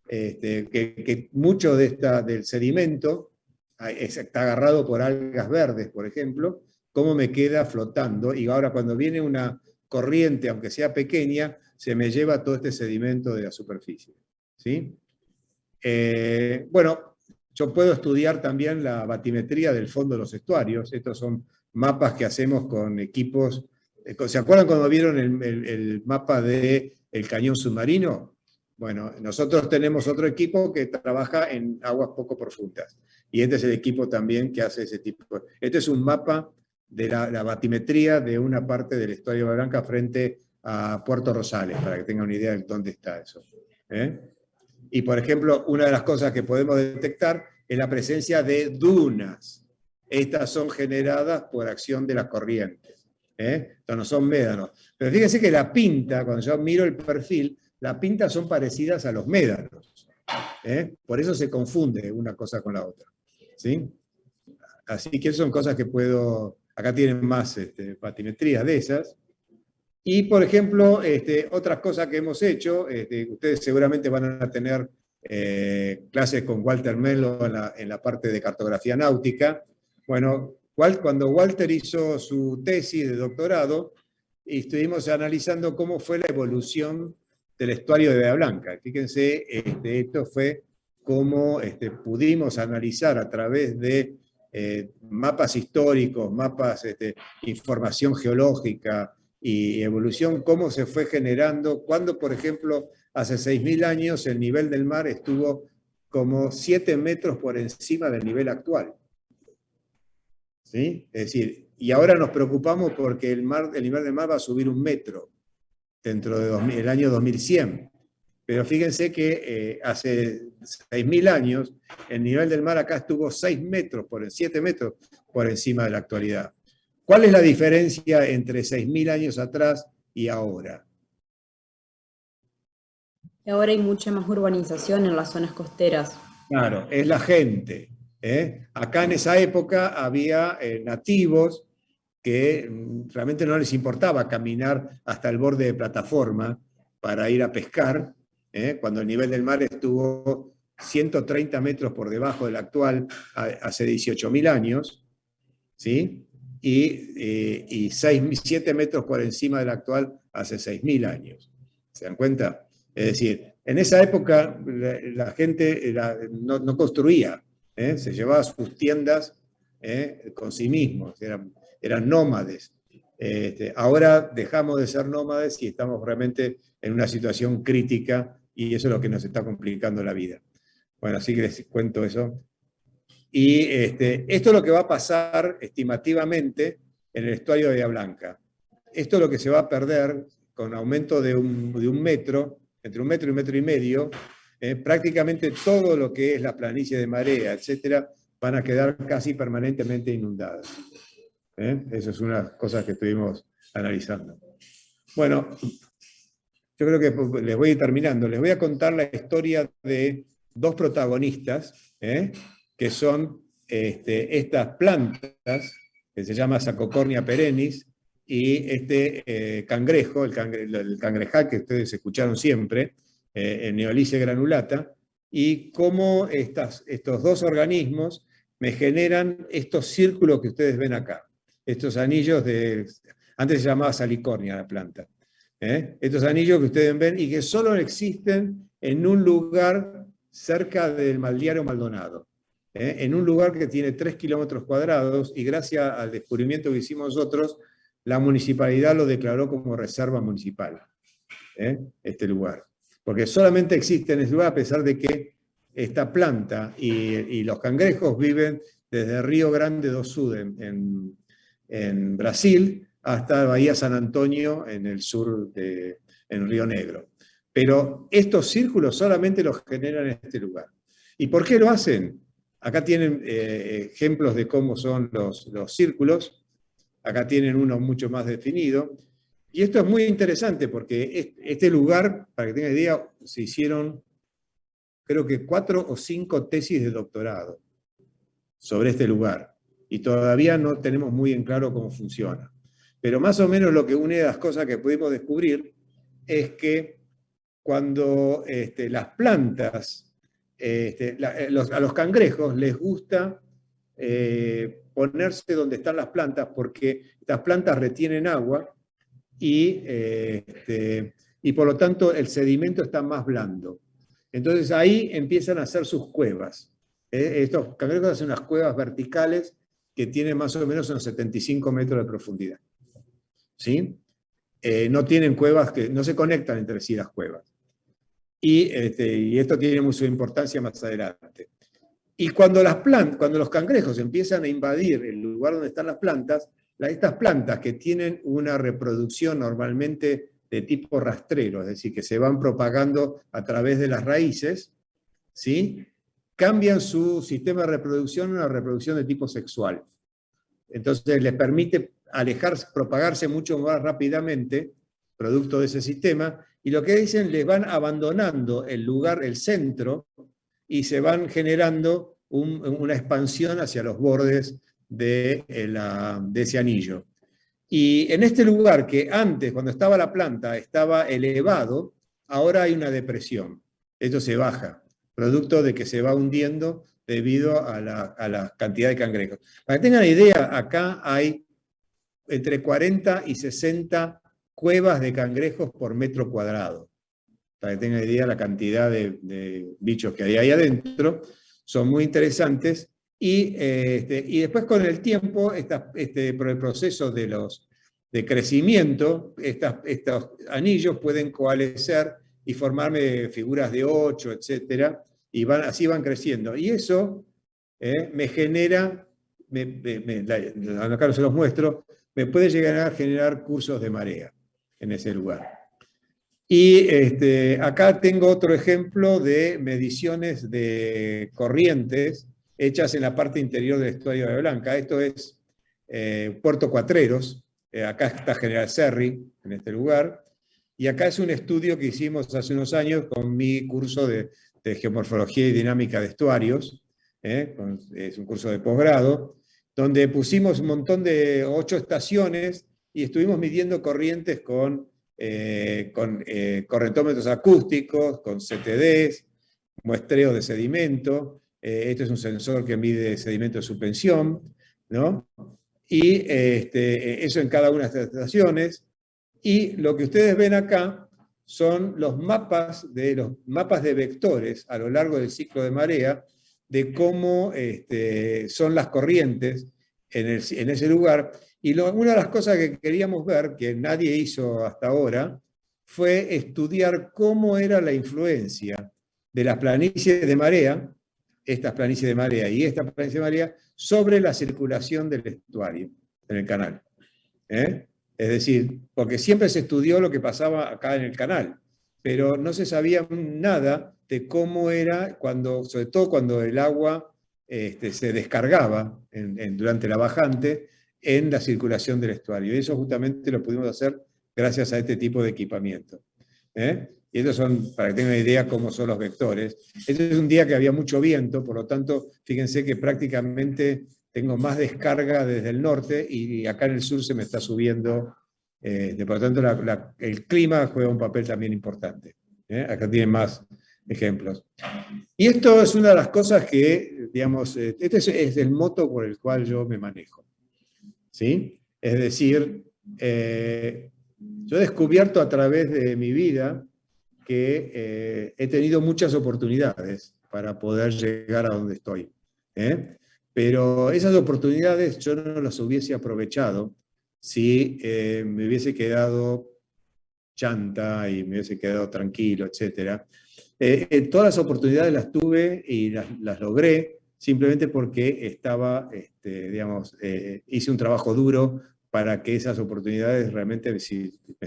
que mucho del sedimento está agarrado por algas verdes, por ejemplo, cómo me queda flotando, y ahora cuando viene una corriente, aunque sea pequeña, se me lleva todo este sedimento de la superficie. ¿Sí? Bueno, yo puedo estudiar también la batimetría del fondo de los estuarios. Estos son mapas que hacemos con equipos. ¿Se acuerdan cuando vieron el mapa del cañón submarino? Bueno, nosotros tenemos otro equipo que trabaja en aguas poco profundas. Y este es el equipo también que hace ese tipo. Este es un mapa de la batimetría de una parte del estuario de Bahía Blanca frente a Puerto Rosales, para que tengan una idea de dónde está eso. Y, por ejemplo, una de las cosas que podemos detectar es la presencia de dunas. Estas son generadas por acción de las corrientes. Estos no son médanos. Pero fíjense que la pinta, cuando yo miro el perfil, las pintas son parecidas a los médanos. Por eso se confunde una cosa con la otra. ¿Sí? Así que son cosas que puedo... Acá tienen más batimetrías de esas. Y, por ejemplo, otras cosas que hemos hecho, ustedes seguramente van a tener clases con Walter Melo en la parte de cartografía náutica. Bueno, cuando Walter hizo su tesis de doctorado, estuvimos analizando cómo fue la evolución del estuario de Bahía Blanca. Fíjense, esto fue cómo pudimos analizar a través de mapas históricos, mapas, información geológica y evolución, cómo se fue generando, cuando, por ejemplo, hace 6.000 años el nivel del mar estuvo como 7 metros por encima del nivel actual. ¿Sí? Es decir, y ahora nos preocupamos porque el nivel del mar va a subir 1 metro dentro del año 2100. Pero fíjense que hace 6.000 años el nivel del mar acá estuvo 7 metros por encima de la actualidad. ¿Cuál es la diferencia entre 6.000 años atrás y ahora? Ahora hay mucha más urbanización en las zonas costeras. Claro, es la gente. Acá en esa época había nativos que realmente no les importaba caminar hasta el borde de plataforma para ir a pescar, cuando el nivel del mar estuvo 130 metros por debajo del actual hace 18.000 años, ¿sí? Y 7 metros por encima del actual hace 6.000 años. ¿Se dan cuenta? Es decir, en esa época la gente no construía, se llevaba sus tiendas con sí mismos, eran nómades. Ahora dejamos de ser nómades y estamos realmente en una situación crítica y eso es lo que nos está complicando la vida. Bueno, así que les cuento eso. Y esto es lo que va a pasar estimativamente en el estuario de Bahía Blanca. Esto es lo que se va a perder con aumento de un metro, entre 1 metro y 1,5 metros, prácticamente todo lo que es la planicie de marea, etcétera, van a quedar casi permanentemente inundadas. Eso es una de las cosas que estuvimos analizando. Bueno, yo creo que les voy a ir terminando. Les voy a contar la historia de dos protagonistas, que son estas plantas, que se llama Sacocornia perennis, y este cangrejo, el cangrejal que ustedes escucharon siempre, el Neolice granulata, y cómo estos dos organismos me generan estos círculos que ustedes ven acá, estos anillos antes se llamaba salicornia la planta, estos anillos que ustedes ven y que solo existen en un lugar cerca del Balneario Maldonado, en un lugar que tiene 3 kilómetros cuadrados, y gracias al descubrimiento que hicimos nosotros, la municipalidad lo declaró como reserva municipal, este lugar. Porque solamente existe en ese lugar, a pesar de que esta planta y los cangrejos viven desde Río Grande do Sul, en Brasil, hasta Bahía San Antonio, en el sur, en Río Negro. Pero estos círculos solamente los generan en este lugar. ¿Y por qué lo hacen? Acá tienen ejemplos de cómo son los círculos. Acá tienen uno mucho más definido. Y esto es muy interesante porque este lugar, para que tengan idea, se hicieron creo que 4 o 5 tesis de doctorado sobre este lugar. Y todavía no tenemos muy en claro cómo funciona. Pero más o menos una de las cosas que pudimos descubrir es que cuando las plantas, a los cangrejos les gusta ponerse donde están las plantas porque estas plantas retienen agua y por lo tanto el sedimento está más blando. Entonces ahí empiezan a hacer sus cuevas. Estos cangrejos hacen unas cuevas verticales que tienen más o menos unos 75 metros de profundidad. ¿Sí? No tienen cuevas, no se conectan entre sí las cuevas. Y esto tiene mucha importancia más adelante. Y cuando los cangrejos empiezan a invadir el lugar donde están las plantas, estas plantas que tienen una reproducción normalmente de tipo rastrero, es decir, que se van propagando a través de las raíces, ¿sí? Cambian su sistema de reproducción a una reproducción de tipo sexual. Entonces les permite propagarse mucho más rápidamente, producto de ese sistema, y lo que dicen, les van abandonando el lugar, el centro, y se van generando una expansión hacia los bordes de ese anillo. Y en este lugar que antes, cuando estaba la planta, estaba elevado, ahora hay una depresión. Esto se baja, producto de que se va hundiendo debido a la cantidad de cangrejos. Para que tengan idea, acá hay entre 40 y 60 cuevas de cangrejos por metro cuadrado. Para que tengan idea la cantidad de bichos que hay ahí adentro, son muy interesantes. Y después con el tiempo, por el proceso de crecimiento, estos anillos pueden coalescer y formarme figuras de 8, etc. Y así van creciendo. Y eso me genera, acá no se los muestro, me puede llegar a generar cursos de marea en ese lugar. Y acá tengo otro ejemplo de mediciones de corrientes hechas en la parte interior del estuario de Bahía Blanca. Esto es Puerto Cuatreros, acá está General Serri, en este lugar, y acá es un estudio que hicimos hace unos años con mi curso de Geomorfología y Dinámica de Estuarios, es un curso de posgrado, donde pusimos un montón de 8 estaciones y estuvimos midiendo corrientes con correntómetros acústicos, con CTDs, muestreo de sedimento. Este es un sensor que mide sedimento de suspensión, ¿no? Y eso en cada una de estas estaciones. Y lo que ustedes ven acá son los mapas de vectores a lo largo del ciclo de marea, de cómo son las corrientes en ese lugar. Y una de las cosas que queríamos ver, que nadie hizo hasta ahora, fue estudiar cómo era la influencia de las planicies de marea, estas planicies de marea y esta planicie de marea, sobre la circulación del estuario en el canal. Es decir, porque siempre se estudió lo que pasaba acá en el canal, pero no se sabía nada de cómo era, sobre todo cuando el agua se descargaba durante la bajante, en la circulación del estuario. Y eso justamente lo pudimos hacer gracias a este tipo de equipamiento. Y estos son, para que tengan una idea, cómo son los vectores. Este es un día que había mucho viento, por lo tanto, fíjense que prácticamente tengo más descarga desde el norte y acá en el sur se me está subiendo. Por lo tanto, el clima juega un papel también importante. Acá tienen más ejemplos. Y esto es una de las cosas que, digamos, este es el moto por el cual yo me manejo. ¿Sí? Es decir, yo he descubierto a través de mi vida que he tenido muchas oportunidades para poder llegar a donde estoy. Pero esas oportunidades yo no las hubiese aprovechado si me hubiese quedado chanta y me hubiese quedado tranquilo, etc. Todas las oportunidades las tuve y las logré simplemente porque estaba, digamos, hice un trabajo duro para que esas oportunidades realmente me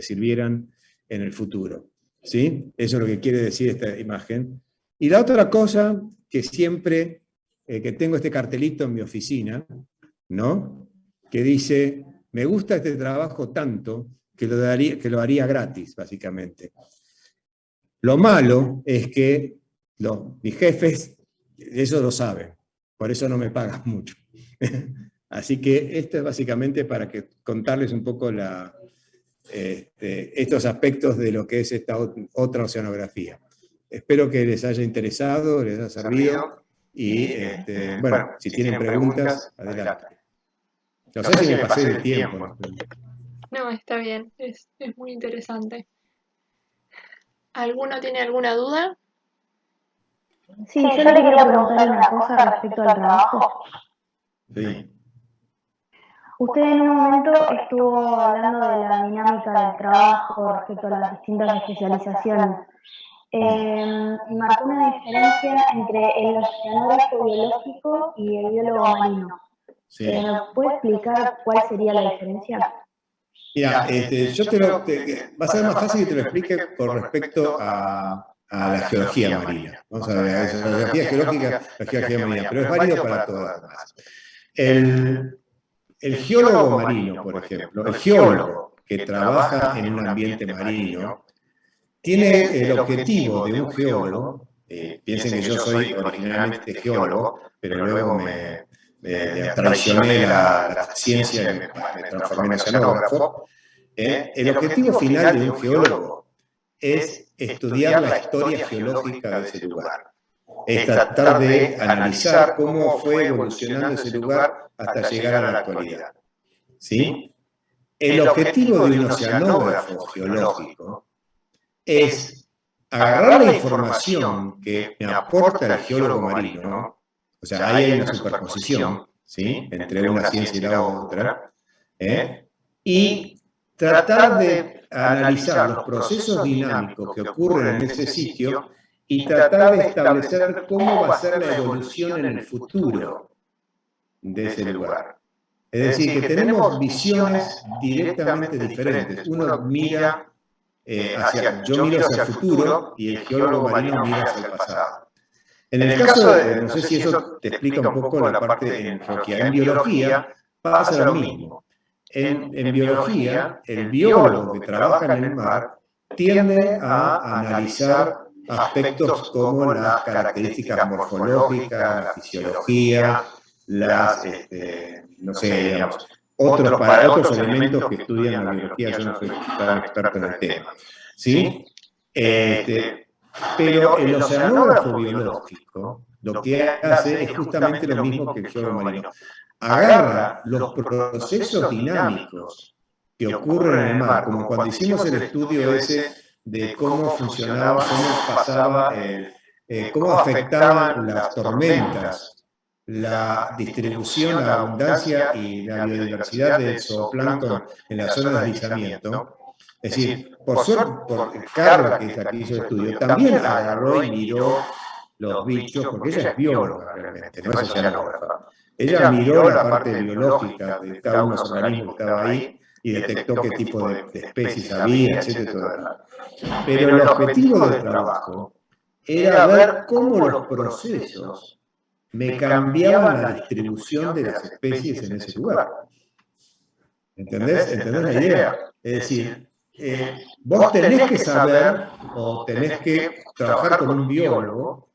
sirvieran en el futuro. ¿Sí? Eso es lo que quiere decir esta imagen. Y la otra cosa que siempre, que tengo este cartelito en mi oficina, ¿no? Que dice, me gusta este trabajo tanto que lo haría gratis, básicamente. Lo malo es que mis jefes eso lo saben, por eso no me pagan mucho. Así que esto es básicamente para contarles un poco estos aspectos de lo que es esta otra oceanografía. Espero que les haya interesado, les haya servido, y bueno, si tienen preguntas, adelante. No sé si me pasé del tiempo. No, está bien, es muy interesante. ¿Alguno tiene alguna duda? Sí, yo le quería preguntar una cosa respecto al trabajo. Sí. Usted en un momento estuvo hablando de la dinámica del trabajo respecto a las distintas especializaciones. Marcó una diferencia entre el oceanógrafo biológico y el biólogo marino. Sí. ¿Me puede explicar cuál sería la diferencia? Mira, va a ser más fácil que te lo explique con respecto a la geología marina. Vamos a ver, la geología geológica, la geología marina, pero es válido para todas las demás. El geólogo marino, por ejemplo, el geólogo que trabaja en un ambiente marino, tiene el objetivo de un geólogo, piensen que yo soy originalmente geólogo, pero luego me traicioné la ciencia y me transformé en oceanógrafo. El objetivo final de un geólogo es estudiar la historia geológica de ese lugar. Es tratar de analizar cómo fue evolucionando ese lugar hasta llegar a la actualidad. ¿Sí? El objetivo de un oceanógrafo geológico es agarrar la información que me aporta el geólogo marino, o sea, ahí hay una superposición, ¿sí? Entre una ciencia y la otra, y tratar de analizar los procesos dinámicos que ocurren en ese sitio y tratar de establecer cómo va a ser la evolución en el futuro de ese lugar. Es decir, que tenemos visiones directamente diferentes. Uno mira yo miro hacia el futuro y el geólogo marino mira hacia el pasado. En el caso de, no sé si eso te explica un poco la parte en geología. En biología pasa lo mismo. En biología, el biólogo que trabaja en el mar tiende a analizar aspectos como las características morfológicas, la fisiología, no sé, digamos, otros elementos que estudian la biología. Yo no soy tan experto en el tema, ¿sí? Pero el oceanógrafo biológico lo que hace es justamente lo mismo que el geólogo marino. Agarra los procesos dinámicos que ocurren en el mar, como cuando hicimos el estudio ese de cómo funcionaba, cómo pasaba, cómo afectaban las tormentas, la distribución, la abundancia y la biodiversidad del zooplancton en la zona de deslizamiento. Es decir, por Carla, que es la que hizo el estudio, también agarró y miró los bichos, porque ella es bióloga realmente, no es oceanógrafa. Ella miró la parte biológica de cada uno de los organismos que estaba ahí y detectó qué tipo de especies había, etc. Pero el objetivo del trabajo era ver cómo los procesos me cambiaban la distribución de las especies en ese lugar. ¿Entendés? ¿Entendés la idea? Es decir, vos tenés que saber o tenés que trabajar con un biólogo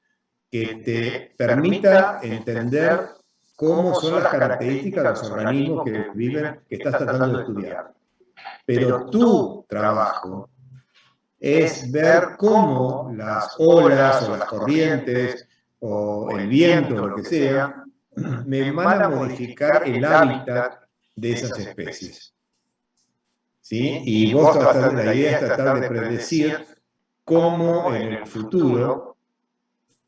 que te permita entender cómo son las características de los organismos que viven, que estás tratando de estudiar. Pero tu trabajo es ver cómo las olas o las corrientes o el viento o lo que sea me van a modificar el hábitat de esas especies. ¿Sí? Y vos la idea es tratar de predecir cómo en el futuro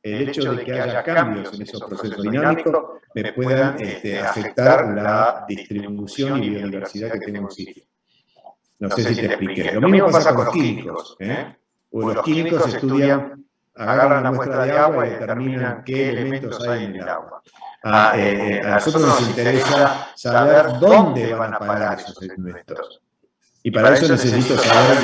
el hecho de que haya cambios en esos procesos dinámicos me puedan afectar la distribución y biodiversidad que tengo en un sitio. No sé si te expliqué. Lo mismo pasa con los químicos. Los químicos estudian, agarran una muestra de agua y determinan qué elementos hay en el agua. A nosotros nos interesa saber dónde van a parar esos elementos. Y para eso necesito saber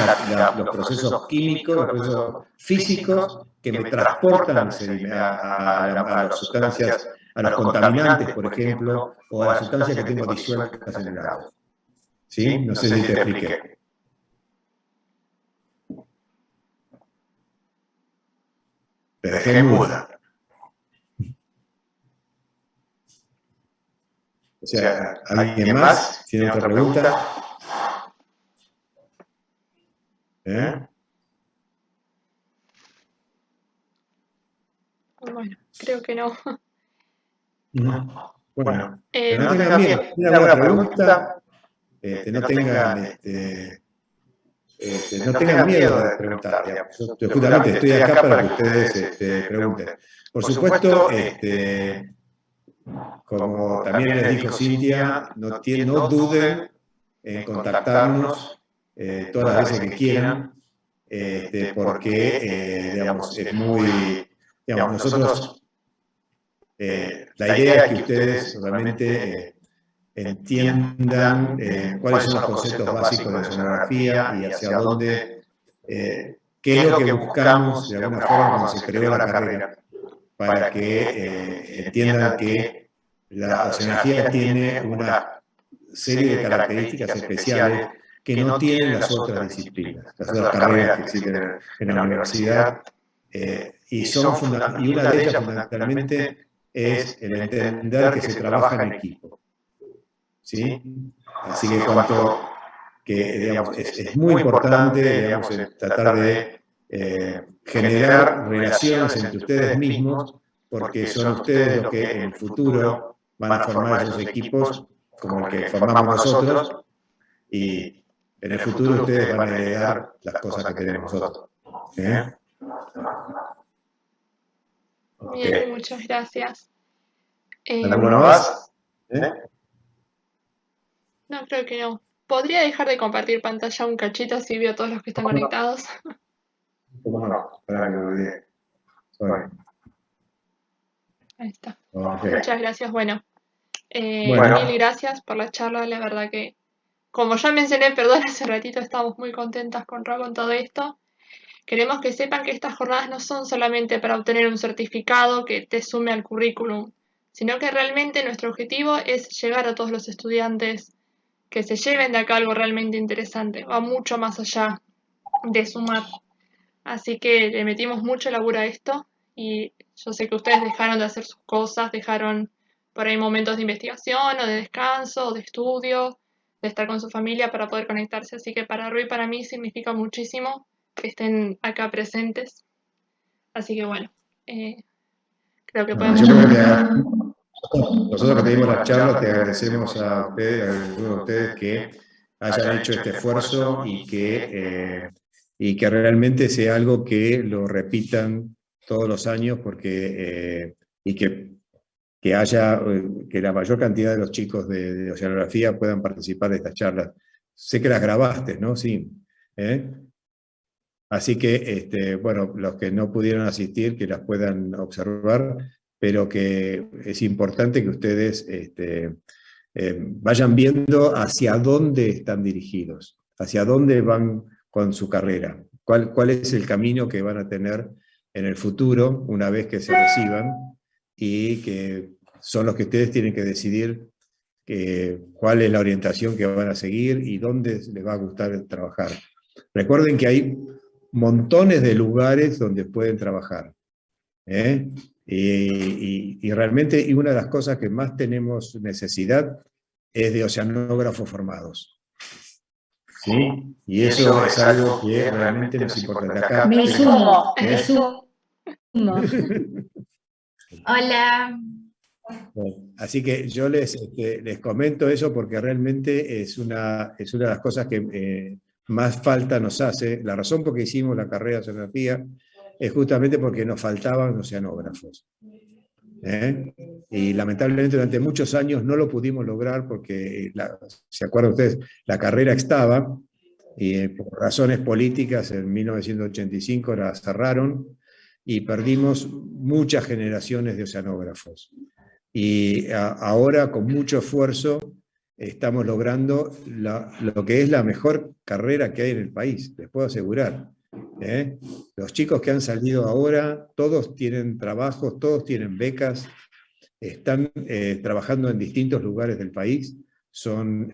los procesos químicos, los procesos físicos que me transportan a las sustancias, a los contaminantes, por ejemplo, o a las sustancias que tengo disueltas en el agua. ¿Sí? No sé si te expliqué. Te dejé muda. O sea, ¿alguien más tiene otra pregunta? Bueno, creo que no. Bueno, pero no tengan miedo. ¿Tienen alguna pregunta? No tengan miedo de preguntar. Digamos. Yo justamente estoy acá para que ustedes pregunten. Por supuesto, como también les dijo Cintia, no duden en contactarnos todas las veces que quieran, porque digamos, es muy, digamos, nosotros, la idea es que ustedes realmente entiendan cuáles son los conceptos básicos de oceanografía y hacia dónde, qué es lo que buscamos de alguna forma cuando se creó la carrera, para que entiendan que la oceanografía tiene una serie de características especiales que no tienen las otras disciplinas, las otras carreras que existen en la universidad, y una de ellas fundamentalmente es el entender que se trabaja en equipo. ¿Sí? Así que digamos, es muy importante, digamos, tratar de generar relaciones entre ustedes mismos, porque son ustedes los que en el futuro van a formar esos equipos como el que formamos nosotros, y en el futuro ustedes van a heredar las cosas que tenemos nosotros. Bien, muchas gracias. ¿Alguno más? No, creo que no. ¿Podría dejar de compartir pantalla un cachito así veo a todos los que están conectados? ¿Cómo no? Espera que lo olvidé. Sorry. Ahí está. Okay. Muchas gracias. Bueno, mil gracias por la charla. La verdad que, como ya mencioné, perdón, hace ratito estamos muy contentas con todo esto. Queremos que sepan que estas jornadas no son solamente para obtener un certificado que te sume al currículum, sino que realmente nuestro objetivo es llegar a todos los estudiantes que se lleven de acá algo realmente interesante, va mucho más allá de sumar. Así que le metimos mucho laburo a esto y yo sé que ustedes dejaron de hacer sus cosas, dejaron por ahí momentos de investigación o de descanso o de estudio, de estar con su familia para poder conectarse. Así que para Rui y para mí significa muchísimo que estén acá presentes. Así que bueno, creo que podemos... Nosotros que te dimos la charla, te agradecemos a ustedes, a algunos de ustedes que hayan hecho este esfuerzo y que realmente sea algo que lo repitan todos los años, porque y que haya, que la mayor cantidad de los chicos de oceanografía puedan participar de estas charlas. Sé que las grabaste, ¿no? Sí. Así que, bueno, los que no pudieron asistir, que las puedan observar, pero que es importante que ustedes vayan viendo hacia dónde están dirigidos, hacia dónde van con su carrera, cuál es el camino que van a tener en el futuro una vez que se reciban, y que son los que ustedes tienen que decidir cuál es la orientación que van a seguir y dónde les va a gustar trabajar. Recuerden que hay montones de lugares donde pueden trabajar. Y realmente, y una de las cosas que más tenemos necesidad es de oceanógrafos formados. ¿Sí? Y eso es algo que realmente nos importa. Acá, Me sumo, me sumo. Hola. Así que yo les comento eso porque realmente es una de las cosas que más falta nos hace. La razón por que hicimos la carrera de oceanografía es justamente porque nos faltaban oceanógrafos. Y lamentablemente durante muchos años no lo pudimos lograr porque, ¿se acuerdan ustedes? La carrera estaba y por razones políticas en 1985 la cerraron y perdimos muchas generaciones de oceanógrafos. Y ahora con mucho esfuerzo estamos logrando lo que es la mejor carrera que hay en el país, les puedo asegurar. Los chicos que han salido ahora, todos tienen trabajos, todos tienen becas, están trabajando en distintos lugares del país, son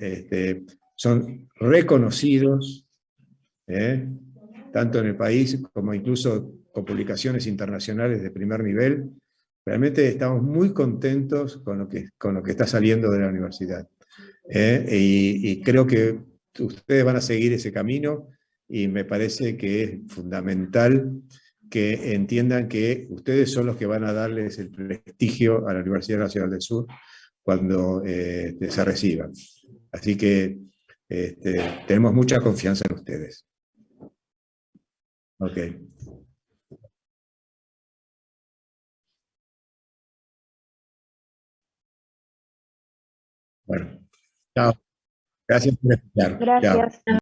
reconocidos, tanto en el país como incluso con publicaciones internacionales de primer nivel. Realmente estamos muy contentos con lo que está saliendo de la universidad. Y creo que ustedes van a seguir ese camino y me parece que es fundamental que entiendan que ustedes son los que van a darles el prestigio a la Universidad Nacional del Sur cuando se reciban. Así que tenemos mucha confianza en ustedes. Ok. Bueno, chao. Gracias por escuchar. Gracias. Chao.